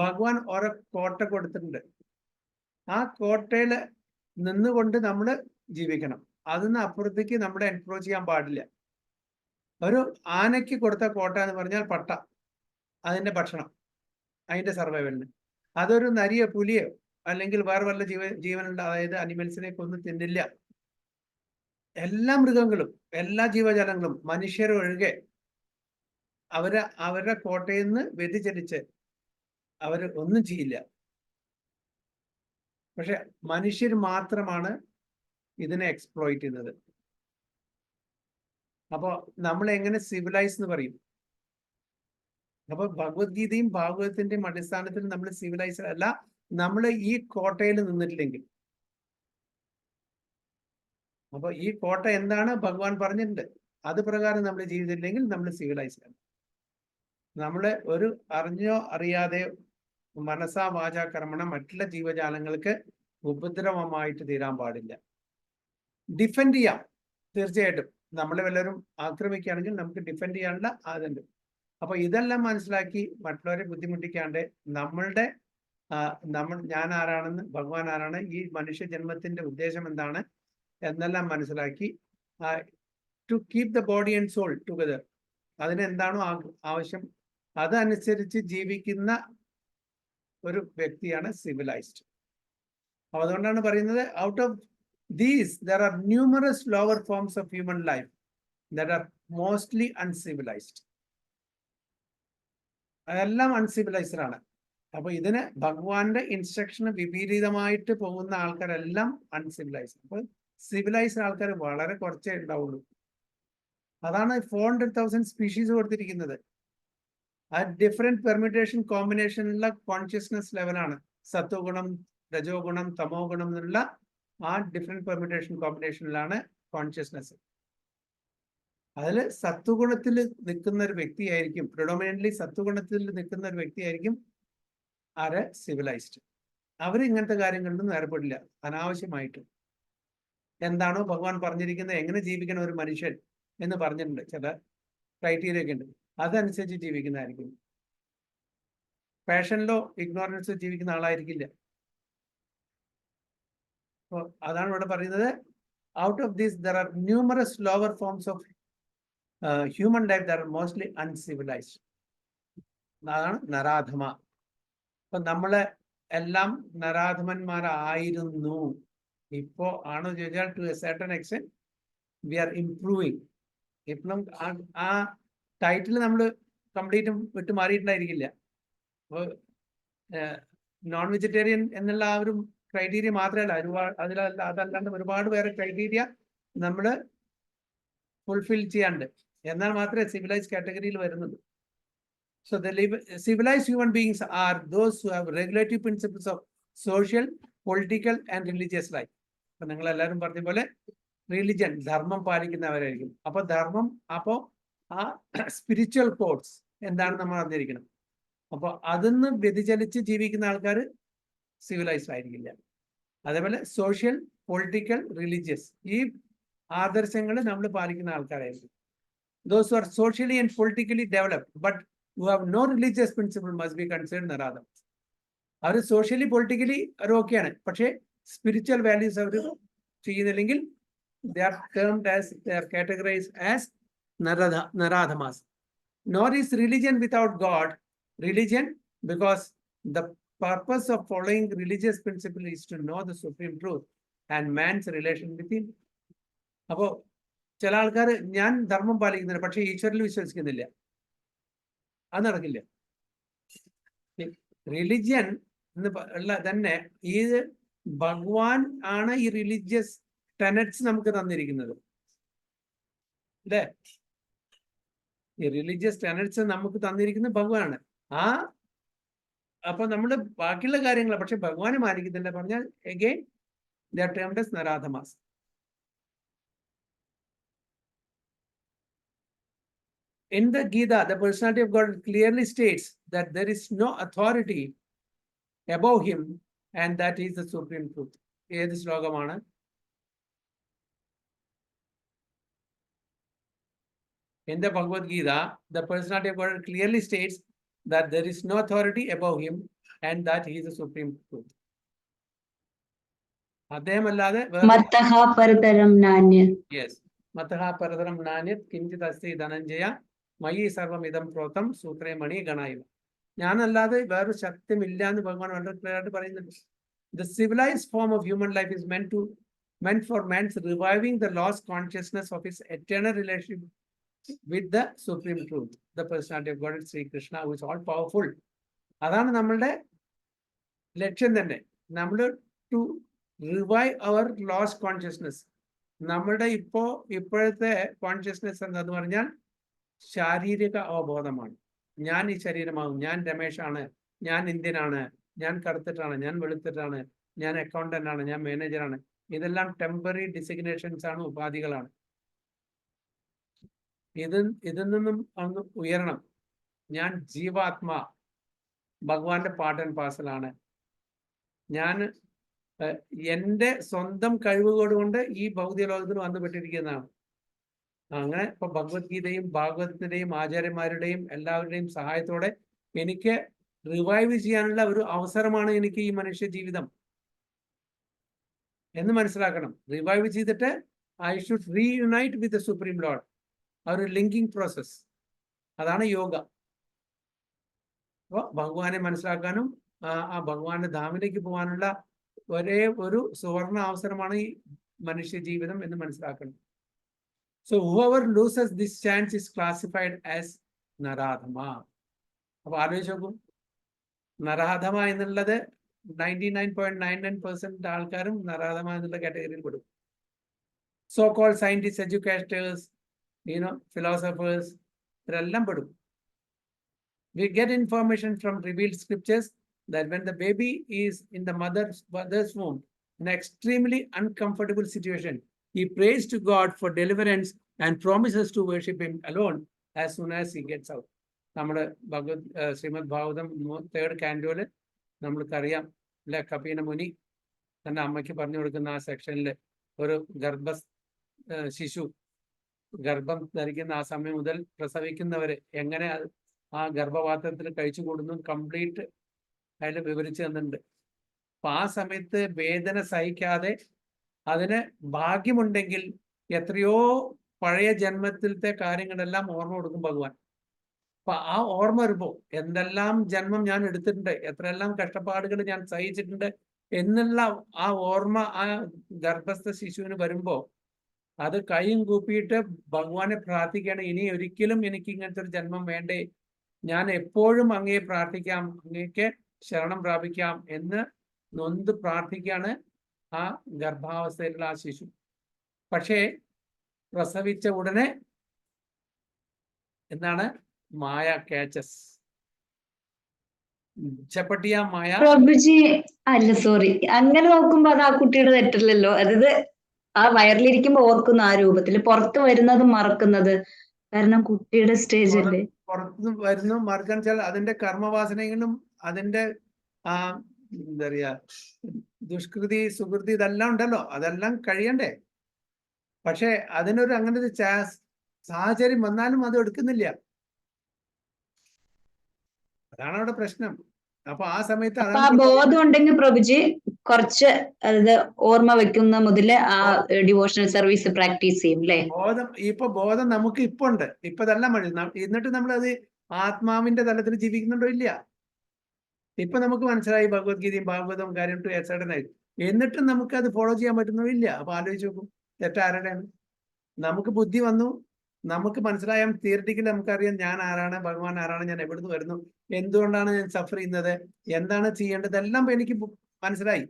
Speaker 1: ഭഗവാൻ ഓരോ കോട്ട കൊടുത്തിട്ടുണ്ട്. ആ കോട്ടയിൽ നിന്നുകൊണ്ട് നമ്മൾ ജീവിക്കണം. അതിന് അപ്പുറത്തേക്ക് നമ്മളെ എൻക്രോച്ച് ചെയ്യാൻ പാടില്ല. ഒരു ആനയ്ക്ക് കൊടുത്ത കോട്ട എന്ന് പറഞ്ഞാൽ പട്ട, അതിന്റെ ഭക്ഷണം, അതിന്റെ സർവൈവലിന്. അതൊരു നരിയോ പുലിയോ അല്ലെങ്കിൽ വേറെ വല്ല ജീവനുള്ള, അതായത് അനിമൽസിനെ കൊന്ന് തിന്നില്ല. എല്ലാ മൃഗങ്ങളും, എല്ലാ ജീവജാലങ്ങളും, മനുഷ്യരൊഴികെ അവരുടെ കോട്ടയിൽ നിന്ന് വ്യതിചലിച്ച് അവര് ഒന്നും ചെയ്യില്ല. പക്ഷെ മനുഷ്യർ മാത്രമാണ് ഇതിനെ എക്സ്പ്ലോയിറ്റ് ചെയ്യുന്നത്. അപ്പോ നമ്മൾ എങ്ങനെ സിവിലൈസ് എന്ന് പറയും? അപ്പൊ ഭഗവത്ഗീതയും ഭാഗവതത്തിന്റെയും അടിസ്ഥാനത്തിൽ നമ്മൾ സിവിലൈസ്ഡ് അല്ല. നമ്മൾ ഈ കോട്ടയിൽ നിന്നിട്ടില്ലെങ്കിൽ, അപ്പൊ ഈ കോട്ട എന്താണ് ഭഗവാൻ പറഞ്ഞിട്ടുണ്ട്, അത് പ്രകാരം നമ്മൾ ചെയ്തില്ലെങ്കിൽ നമ്മൾ സിവിലൈസ്ഡ് ആണ്. നമ്മള് ഒരു അറിഞ്ഞോ അറിയാതെ മനസാ വാചാ കർമ്മണം മറ്റുള്ള ജീവജാലങ്ങൾക്ക് ഉപദ്രവമായിട്ട് തീരാൻ പാടില്ല. ഡിഫെൻഡ് ചെയ്യാം, തീർച്ചയായിട്ടും. നമ്മളെ വല്ലവരും ആക്രമിക്കുകയാണെങ്കിൽ നമുക്ക് ഡിഫെൻഡ് ചെയ്യാനുള്ള അതുണ്ട്. അപ്പൊ ഇതെല്ലാം മനസ്സിലാക്കി മറ്റുള്ളവരെ ബുദ്ധിമുട്ടിക്കാണ്ട് ഞാൻ ആരാണെന്ന്, ഭഗവാൻ ആരാണ്, ഈ മനുഷ്യ ജന്മത്തിന്റെ ഉദ്ദേശം എന്താണ് എന്നെല്ലാം മനസ്സിലാക്കി to keep the body and soul together, അതിനെന്താണോ ആവശ്യം അതനുസരിച്ച് ജീവിക്കുന്ന ഒരു വ്യക്തിയാണ് സിവിലൈസ്ഡ്. അപ്പൊ അതുകൊണ്ടാണ് പറയുന്നത്, out of these there are numerous lower forms of human life that are mostly uncivilized. അതെല്ലാം അൺസിവിലൈസ്ഡ് ആണ്. അപ്പൊ ഇതിന് ഭഗവാന്റെ ഇൻസ്ട്രക്ഷന് വിപരീതമായിട്ട് പോകുന്ന ആൾക്കാരെല്ലാം അൺസിവിലൈസ്ഡ്. അപ്പൊ സിവിലൈസ്ഡ് ആൾക്കാർ വളരെ കുറച്ചേ ഉണ്ടാവുള്ളൂ. അതാണ് 400,000 സ്പീഷീസ് കൊടുത്തിരിക്കുന്നത്. ആ ഡിഫറെന്റ് പെർമ്യൂട്ടേഷൻ കോമ്പിനേഷനുള്ള കോൺഷ്യസ്നെസ് ലെവലാണ്. സത്വഗുണം, രജോ ഗുണം, തമോ ഗുണം എന്നുള്ള ആ ഡിഫറെന്റ് പെർമ്യൂട്ടേഷൻ കോമ്പിനേഷനിലാണ് കോൺഷ്യസ്നെസ്. അതിൽ സത്വഗുണത്തിൽ നിൽക്കുന്ന ഒരു വ്യക്തിയായിരിക്കും, പ്രിഡോമിനന്റ്ലി സത്വഗുണത്തിൽ നിൽക്കുന്ന ഒരു വ്യക്തിയായിരിക്കും ആര്, സിവിലൈസ്ഡ്. അവർ ഇങ്ങനത്തെ കാര്യങ്ങളിലൊന്നും ഏർപ്പെടില്ല അനാവശ്യമായിട്ട്. എന്താണോ ഭഗവാൻ പറഞ്ഞിരിക്കുന്നത്, എങ്ങനെ ജീവിക്കണം ഒരു മനുഷ്യൻ എന്ന് പറഞ്ഞിട്ടുണ്ട്, ചില ക്രൈറ്റീരിയ ഒക്കെ ഉണ്ട്, അതനുസരിച്ച് ജീവിക്കുന്നതായിരിക്കും. പാഷനിലോ ഇഗ്നോറൻസോ ജീവിക്കുന്ന ആളായിരിക്കില്ല. അപ്പോൾ അതാണ് ഇവിടെ പറയുന്നത്, out of these there are numerous lower forms of human life that are mostly uncivilized. അതാണ് നരാധമ. അപ്പൊ നമ്മള് എല്ലാം നരാധമന്മാരായിരുന്നു. ഇപ്പോ ആണോ ചോദിച്ചാൽ to a certain extent we are improving. ഇപ്പോഴും ആ ടൈറ്റിൽ നമ്മൾ കംപ്ലീറ്റും വിട്ട് മാറിയിട്ടുണ്ടായിരിക്കില്ല. അപ്പോൾ നോൺ വെജിറ്റേറിയൻ എന്നുള്ള ആ ഒരു ക്രൈറ്റീരിയ മാത്രമല്ല, അതല്ലാണ്ട് ഒരുപാട് വേറെ ക്രൈറ്റീരിയ നമ്മൾ ഫുൾഫിൽ ചെയ്യാണ്ട്, എന്നാൽ മാത്രമേ സിവിലൈസ് കാറ്റഗറിയിൽ വരുന്നത്. So the civilized human beings are those who have regulative principles of social, political and religious life. അപ്പൊ നിങ്ങൾ എല്ലാവരും പറഞ്ഞ പോലെ റിലിജൻ, ധർമ്മം പാലിക്കുന്നവരായിരിക്കും. അപ്പൊ ധർമ്മം, അപ്പോ ആ സ്പിരിച്വൽ കോഡ്സ് എന്താണ് നമ്മൾ അറിഞ്ഞിരിക്കണം. അപ്പൊ അതിന്ന് വ്യതിചലിച്ച് ജീവിക്കുന്ന ആൾക്കാർ സിവിലൈസ്ഡ് ആയിരിക്കില്ല. അതേപോലെ സോഷ്യൽ, പൊളിറ്റിക്കൽ, റിലീജിയസ് ഈ ആദർശങ്ങൾ നമ്മൾ പാലിക്കുന്ന ആൾക്കാരായിരിക്കും. Those who are socially and politically developed but who have no religious principle must be considered naradam. അവർ സോഷ്യലി പൊളിറ്റിക്കലി അവർ ഓക്കെയാണ്, പക്ഷേ സ്പിരിച്വൽ വാല്യൂസ് അവർ ചെയ്യുന്നില്ലെങ്കിൽ they are termed as, they are categorized as naradhamas. Nor is religion without God religion, because the purpose of following religious principle is to know the supreme truth and man's relation with him. അപ്പോ ചില ആൾക്കാർ ഞാൻ ധർമ്മം പാലിക്കുന്നില്ല പക്ഷെ ഈശ്വരനിൽ വിശ്വസിക്കുന്നില്ല, അത് നടക്കില്ല. റിലിജിയൻ എന്ന് ഉള്ള തന്നെ ഈ ഭഗവാൻ ആണ് ഈ റിലീജിയസ് ടെനറ്റ്സ് നമുക്ക് തന്നിരിക്കുന്നത്, അല്ലേ? ഈ റിലീജിയസ് ടെനറ്റ്സ് നമുക്ക് തന്നിരിക്കുന്നത് ഭഗവാനാണ്. അപ്പൊ നമ്മള് ബാക്കിയുള്ള കാര്യങ്ങൾ പക്ഷെ ഭഗവാനെ മാനിക്കുന്നില്ല പറഞ്ഞാൽ again they are termed as naradhamas. In the Gita, the personality of God clearly states that there is no authority above him and that is the supreme truth. ഏത് ശ്ലോകമാണ്? In the Bhagavad Gita, the personality of God clearly states that there is no authority above him and that he is the supreme truth. അദ്ദേഹമല്ലാതെ
Speaker 2: മത്തഃ പരതരം നാന്യത്.
Speaker 1: Yes. മത്തഃ പരതരം നാന്യത് കിഞ്ചിത് അസ്തി ധനഞ്ജയ മയി സർവം ഇതം പ്രോതം സൂത്രേ മണി ഗണായിവ. ഞാനല്ലാതെ വേറൊരു ശക്തിമില്ല എന്ന് ഭഗവാൻ വളരെ clear ആയിട്ട് പറയുന്നുണ്ട്. The civilized form of human life is meant for man's reviving the lost consciousness of his eternal relationship with the supreme truth, the personality of God, Sri Krishna, who is all powerful. അതാണ് നമ്മളുടെ ലക്ഷ്യം തന്നെ. നമ്മൾ to revive our lost consciousness. നമ്മളുടെ ഇപ്പോഴത്തെ consciousness എന്താന്ന് പറഞ്ഞാൽ ശാരീരിക അവബോധമാണ്. ഞാൻ ഈ ശരീരമാകും, ഞാൻ രമേശാണ്, ഞാൻ ഇന്ത്യനാണ്, ഞാൻ കറുത്തിട്ടാണ്, ഞാൻ വെളുത്തിട്ടാണ്, ഞാൻ അക്കൗണ്ടന്റ് ആണ്, ഞാൻ മാനേജറാണ്. ഇതെല്ലാം ടെമ്പററി ഡിസിഗ്നേഷൻസ് ആണ്, ഉപാധികളാണ്. ഇതിൽ നിന്നും അങ്ങ് ഉയരണം. ഞാൻ ജീവാത്മാ, ഭഗവാന്റെ പാർട്ട് ആൻഡ് പാർസലാണ്. ഞാൻ എൻ്റെ സ്വന്തം കഴിവുകൾ കൊണ്ട് ഈ ഭൗതിക ലോകത്തിൽ വന്നുപെട്ടിരിക്കുന്നതാണ്. അങ്ങനെ ഇപ്പൊ ഭഗവത്ഗീതയും ഭാഗവതത്തിന്റെയും ആചാര്യന്മാരുടെയും എല്ലാവരുടെയും സഹായത്തോടെ എനിക്ക് റിവൈവ് ചെയ്യാനുള്ള ഒരു അവസരമാണ് എനിക്ക് ഈ മനുഷ്യ ജീവിതം എന്ന് മനസ്സിലാക്കണം. റിവൈവ് ചെയ്തിട്ട് I should reunite with the supreme Lord. ആ ഒരു ലിങ്കിങ് പ്രോസസ്, അതാണ് യോഗ. അപ്പോൾ ഭഗവാനെ മനസ്സിലാക്കാനും ആ ഭഗവാന്റെ ധാമിലേക്ക് പോകാനുള്ള ഒരേ ഒരു സുവർണ അവസരമാണ് ഈ മനുഷ്യ ജീവിതം എന്ന് മനസ്സിലാക്കണം. So whoever loses this chance is classified as Naradhama. അപ്പൊ ആലോചിച്ച് നോക്കും, നരാധമ എന്നുള്ളത് 99.99% ആൾക്കാരും നരാധമ എന്നുള്ള കാറ്റഗറിയിൽ പെടും. So call scientist, educators, philosophers, ഇവരെല്ലാം പെടും. We get information from revealed scriptures that when the baby is in the mother's womb, in an extremely uncomfortable situation, he prays to God for deliverance and promises to worship him alone as soon as he gets out. നമ്മുടെ Shrimad Bhagavatam 3rd canto നമ്മൾക്കറിയാം അല്ലെ, കപീന മുനി തന്റെ അമ്മയ്ക്ക് പറഞ്ഞു കൊടുക്കുന്ന ആ സെക്ഷനിൽ ഒരു ശിശു ഗർഭം ധരിക്കുന്ന ആ സമയം മുതൽ പ്രസവിക്കുന്നവരെ എങ്ങനെ ആ ഗർഭപാത്രത്തിൽ കഴിച്ചു കൂടുന്നു കംപ്ലീറ്റ് അതിൽ വിവരിച്ചു തന്നിട്ടുണ്ട്. അപ്പൊ ആ സമയത്ത് വേദന സഹിക്കാതെ അതിന് ഭാഗ്യമുണ്ടെങ്കിൽ എത്രയോ പഴയ ജന്മത്തിലത്തെ കാര്യങ്ങളെല്ലാം ഓർമ്മ കൊടുക്കും ഭഗവാൻ. അപ്പൊ ആ ഓർമ്മ വരുമ്പോ എന്തെല്ലാം ജന്മം ഞാൻ എടുത്തിട്ടുണ്ട്, എത്രയെല്ലാം കഷ്ടപ്പാടുകൾ ഞാൻ സഹിച്ചിട്ടുണ്ട് എന്നുള്ള ആ ഓർമ്മ ആ ഗർഭസ്ഥ ശിശുവിന് വരുമ്പോ അത് കൈയും കൂപ്പിയിട്ട് ഭഗവാനെ പ്രാർത്ഥിക്കുകയാണ്, ഇനി ഒരിക്കലും എനിക്ക് ഇങ്ങനത്തെ ഒരു ജന്മം വേണ്ടേ, ഞാൻ എപ്പോഴും അങ്ങയെ പ്രാർത്ഥിക്കാം, അങ്ങേക്ക് ശരണം പ്രാപിക്കാം എന്ന് നൊന്ത് പ്രാർത്ഥിക്കുകയാണ് ആ ഗർഭാവസ്ഥയിലുള്ള ആ ശിശു. പക്ഷേ പ്രസവിച്ച ഉടനെ എന്താണ് മായ ക്യാച്ചസ് ചപ്പട്ടിയ മായ.
Speaker 2: പ്രഭുജി അല്ല സോറി, അങ്ങനെ നോക്കുമ്പോ അത് ആ കുട്ടിയുടെ തെറ്റല്ലല്ലോ. അതായത് ആ വയറിലിരിക്കുമ്പോ ഓർക്കുന്ന ആ രൂപത്തിൽ പുറത്ത് വരുന്നത് മറക്കുന്നത്, കാരണം കുട്ടിയുടെ സ്റ്റേജ് അല്ലേ.
Speaker 1: പുറത്ത് വരുന്നു മറക്കാൻ വെച്ചാൽ അതിന്റെ കർമ്മവാസനകളും അതിന്റെ ആ എന്താ പറയാ ദുഷ്കൃതി സുകൃതി ഇതെല്ലാം ഉണ്ടല്ലോ, അതെല്ലാം കഴിയണ്ടേ. പക്ഷെ അതിനൊരു അങ്ങനെ ഒരു സാഹചര്യം വന്നാലും അത് എടുക്കുന്നില്ല, അതാണ് അവിടെ പ്രശ്നം. അപ്പൊ ആ സമയത്ത്
Speaker 2: ആ ബോധം ഉണ്ടെങ്കിൽ പ്രഭുജി കുറച്ച് അതായത് ഓർമ്മ വെക്കുന്ന മുതല് ആ ഡിവോഷണൽ സർവീസ് പ്രാക്ടീസ് ചെയ്യും അല്ലേ.
Speaker 1: ബോധം നമുക്ക് ഇപ്പൊ ഉണ്ട്, ഇപ്പൊ ഇതെല്ലാം മതി. എന്നിട്ട് നമ്മളത് ആത്മാവിന്റെ തലത്തിൽ ജീവിക്കുന്നുണ്ടോ ഇല്ല. ഇപ്പൊ നമുക്ക് മനസ്സിലായി ഭഗവത്ഗീതയും ഭാഗവതവും കാര്യം ടു എസഡനായി, എന്നിട്ടും നമുക്ക് അത് ഫോളോ ചെയ്യാൻ പറ്റുന്നോ ഇല്ല. അപ്പൊ ആലോചിച്ച് നോക്കും, തെറ്റാരുടെയാണ്? നമുക്ക് ബുദ്ധി വന്നു, നമുക്ക് മനസ്സിലായാൽ തിയറിറ്റിക്കലി നമുക്കറിയാം ഞാൻ ആരാണ്, ഭഗവാൻ ആരാണ്, ഞാൻ എവിടുന്ന് വരുന്നു, എന്തുകൊണ്ടാണ് ഞാൻ സഫർ ചെയ്യുന്നത്, എന്താണ് ചെയ്യേണ്ടത്, എല്ലാം എനിക്ക് മനസ്സിലായി.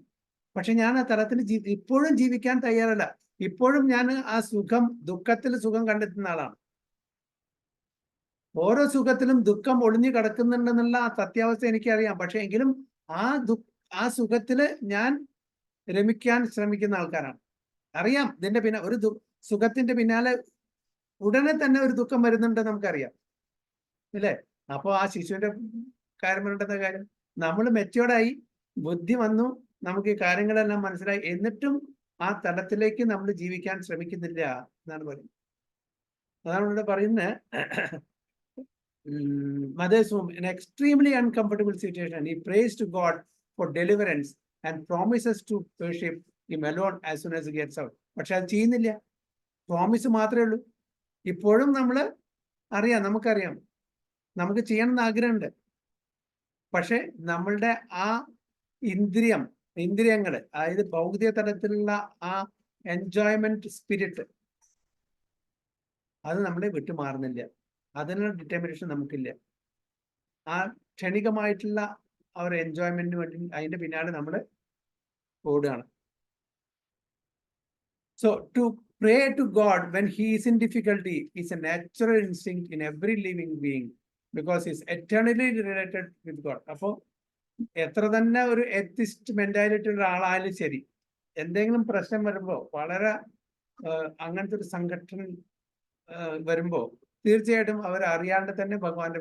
Speaker 1: പക്ഷെ ഞാൻ ആ തലത്തിൽ ഇപ്പോഴും ജീവിക്കാൻ തയ്യാറല്ല. ഇപ്പോഴും ഞാൻ ആ സുഖം, ദുഃഖത്തിൽ സുഖം കണ്ടെത്തുന്ന ആളാണ്. ഓരോ സുഖത്തിലും ദുഃഖം ഒളിഞ്ഞു കിടക്കുന്നുണ്ടെന്നുള്ള ആ സത്യാവസ്ഥ എനിക്കറിയാം. പക്ഷെ എങ്കിലും ആ സുഖത്തില് ഞാൻ രമിക്കാൻ ശ്രമിക്കുന്ന ആൾക്കാരാണ്. അറിയാം ഇതിന്റെ പിന്നെ ഒരു സുഖത്തിന്റെ പിന്നാലെ ഉടനെ തന്നെ ഒരു ദുഃഖം വരുന്നുണ്ട് നമുക്കറിയാം ഇല്ലേ. അപ്പൊ ആ ശിശുവിന്റെ കാര്യം പറയേണ്ട കാര്യം, നമ്മൾ മെച്ചോർഡായി, ബുദ്ധി വന്നു, നമുക്ക് ഈ കാര്യങ്ങളെല്ലാം മനസ്സിലായി, എന്നിട്ടും ആ തലത്തിലേക്ക് നമ്മൾ ജീവിക്കാൻ ശ്രമിക്കുന്നില്ല എന്നാണ് പറയുന്നത്. അതാണ് ഇവിടെ പറയുന്നത്. Mother's womb, an extremely uncomfortable situation. He prays to God for deliverance and promises to worship him alone as soon as he gets out. പക്ഷെ അത് ചെയ്യുന്നില്ല, പ്രോമിസ് മാത്രമേ ഉള്ളൂ. ഇപ്പോഴും നമ്മൾ അറിയാം, നമുക്കറിയാം, നമുക്ക് ചെയ്യണമെന്ന് ആഗ്രഹമുണ്ട്. പക്ഷെ നമ്മളുടെ ആ ഇന്ദ്രിയങ്ങൾ, അതായത് ഭൗതിക തലത്തിലുള്ള ആ എൻജോയ്മെന്റ് സ്പിരിറ്റ്, അത് നമ്മളെ വിട്ടുമാറുന്നില്ല. അതിനുള്ള ഡിറ്റർമിനേഷൻ നമുക്കില്ല. ആ ക്ഷണികമായിട്ടുള്ള ആ ഒരു എൻജോയ്മെന്റിന് വേണ്ടി അതിന്റെ പിന്നാലെ നമ്മൾ ഓടുകയാണ്. So to pray to God when he is in difficulty is a natural instinct in every living being. because he's eternally related with God. അപ്പോൾ എത്ര തന്നെ ഒരു എത്തിസ്റ്റ് മെന്റാലിറ്റി ഉള്ള ആളായാലും ശരി, എന്തെങ്കിലും പ്രശ്നം വരുമ്പോൾ വളരെ അങ്ങനത്തെ ഒരു സംഘടന വരുമ്പോൾ തീർച്ചയായിട്ടും അവർ അറിയാണ്ട് തന്നെ ഭഗവാന്റെ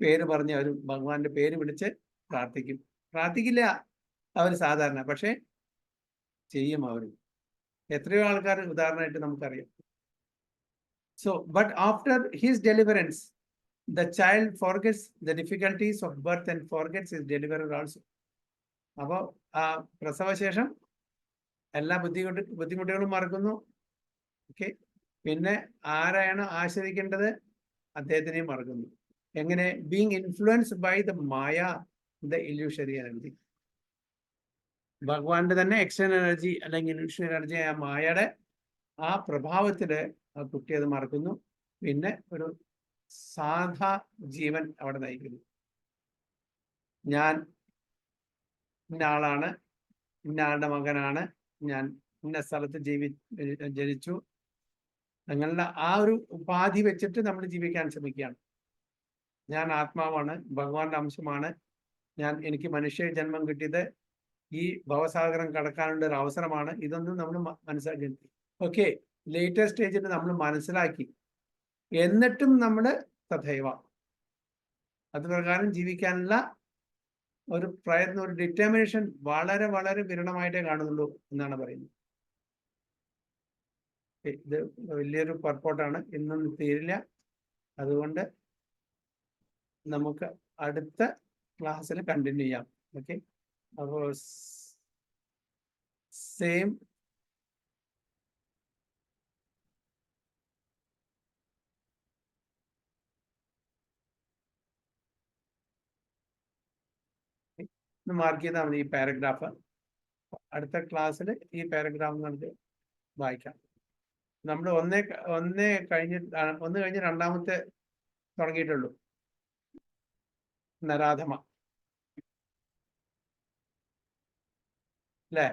Speaker 1: പേര് പറഞ്ഞ് അവർ ഭഗവാന്റെ പേര് വിളിച്ച് പ്രാർത്ഥിക്കും. പ്രാർത്ഥിക്കില്ല അവർ സാധാരണ, പക്ഷെ ചെയ്യും അവർ. എത്രയോ ആൾക്കാർ ഉദാഹരണമായിട്ട് നമുക്കറിയാം. So, but after his deliverance, the child forgets the difficulties of birth and forgets his deliverer also. അപ്പോൾ ആ പ്രസവശേഷം എല്ലാ ബുദ്ധിമുട്ടുകളും മറക്കുന്നു. ഓക്കെ, പിന്നെ ആരാണ് ആശ്രയിക്കേണ്ടത് അദ്ദേഹത്തിനെയും മറക്കുന്നു. എങ്ങനെ? Being influenced by the maya, the illusory energy. ഭഗവാന്റെ തന്നെ എക്സ്റ്റേണൽ എനർജി അല്ലെങ്കിൽ ഇല്യൂഷണറി എനർജി, ആ മായയുടെ ആ പ്രഭാവത്തില് ആ കുട്ടി അത് മറക്കുന്നു. പിന്നെ ഒരു സാധാ ജീവൻ അവിടെ നയിക്കുന്നു. ഞാൻ ഇന്ന ആളാണ്, ഇന്ന ആളുടെ മകനാണ്, ഞാൻ ഇന്ന സ്ഥലത്ത് ജനിച്ചു, അങ്ങനെയുള്ള ആ ഒരു ഉപാധി വെച്ചിട്ട് നമ്മൾ ജീവിക്കാൻ ശ്രമിക്കുകയാണ്. ഞാൻ ആത്മാവാണ്, ഭഗവാന്റെ അംശമാണ്, എനിക്ക് മനുഷ്യ ജന്മം കിട്ടിയത് ഈ ഭവസാഗരം കടക്കാനുള്ള ഒരു അവസരമാണ്. ഇതൊന്നും നമ്മൾ മനസ്സിലാക്കി. ഓക്കെ, ലേറ്റർ സ്റ്റേജിൽ നമ്മൾ മനസ്സിലാക്കി, എന്നിട്ടും നമ്മൾ തഥൈവ അത് പ്രകാരം ജീവിക്കാനുള്ള ഒരു പ്രയത്നം, ഒരു ഡിറ്റർമിനേഷൻ വളരെ വളരെ വിരളമായിട്ടേ കാണുന്നുള്ളൂ എന്നാണ് പറയുന്നത്. ഇത് വലിയൊരു പർപ്പോട്ടാണ്, ഇന്നൊന്നും തീരില്ല. അതുകൊണ്ട് നമുക്ക് അടുത്ത ക്ലാസ്സിൽ കണ്ടിന്യൂ ചെയ്യാം. ഓക്കെ, അപ്പോൾ സെയിം മാർക്ക് ചെയ്താൽ മതി ഈ പാരഗ്രാഫ്. അടുത്ത ക്ലാസ്സിൽ ഈ പാരഗ്രാഫ് നമുക്ക് വായിക്കാം. നമ്മൾ ഒന്ന് കഴിഞ്ഞ് രണ്ടാമത്തെ തുടങ്ങിയിട്ടുള്ളൂ. നരാധമ അല്ലേ?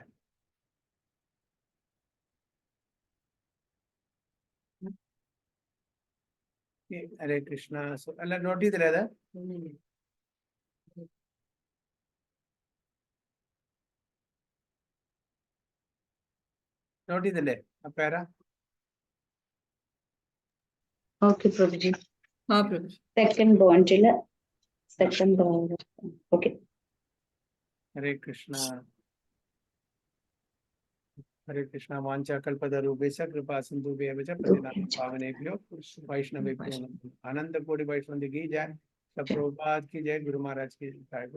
Speaker 1: ഹരേ കൃഷ്ണ. അല്ല, നോട്ട് ചെയ്തില്ലേ അത്? നോട്ട് ചെയ്തില്ലേ ആ പേര?
Speaker 2: Okay, Prabhuji.
Speaker 5: Prabhuji.
Speaker 2: Second bondle. Second bondle. Okay.
Speaker 1: ഹരേ കൃഷ്ണ. ഹരേ കൃഷ്ണ. വാഞ്ചാ കൽപതരൂപേശ കൃപാ സിന്ധുഭ്യോ പ്രതിനാമ പാവനേഭ്യോ വൈഷ്ണവേഭ്യോ നമഃ. अनंत कोटि वैष्णव की जय, प्रभुपाद की जय, गुरु महाराज की जय.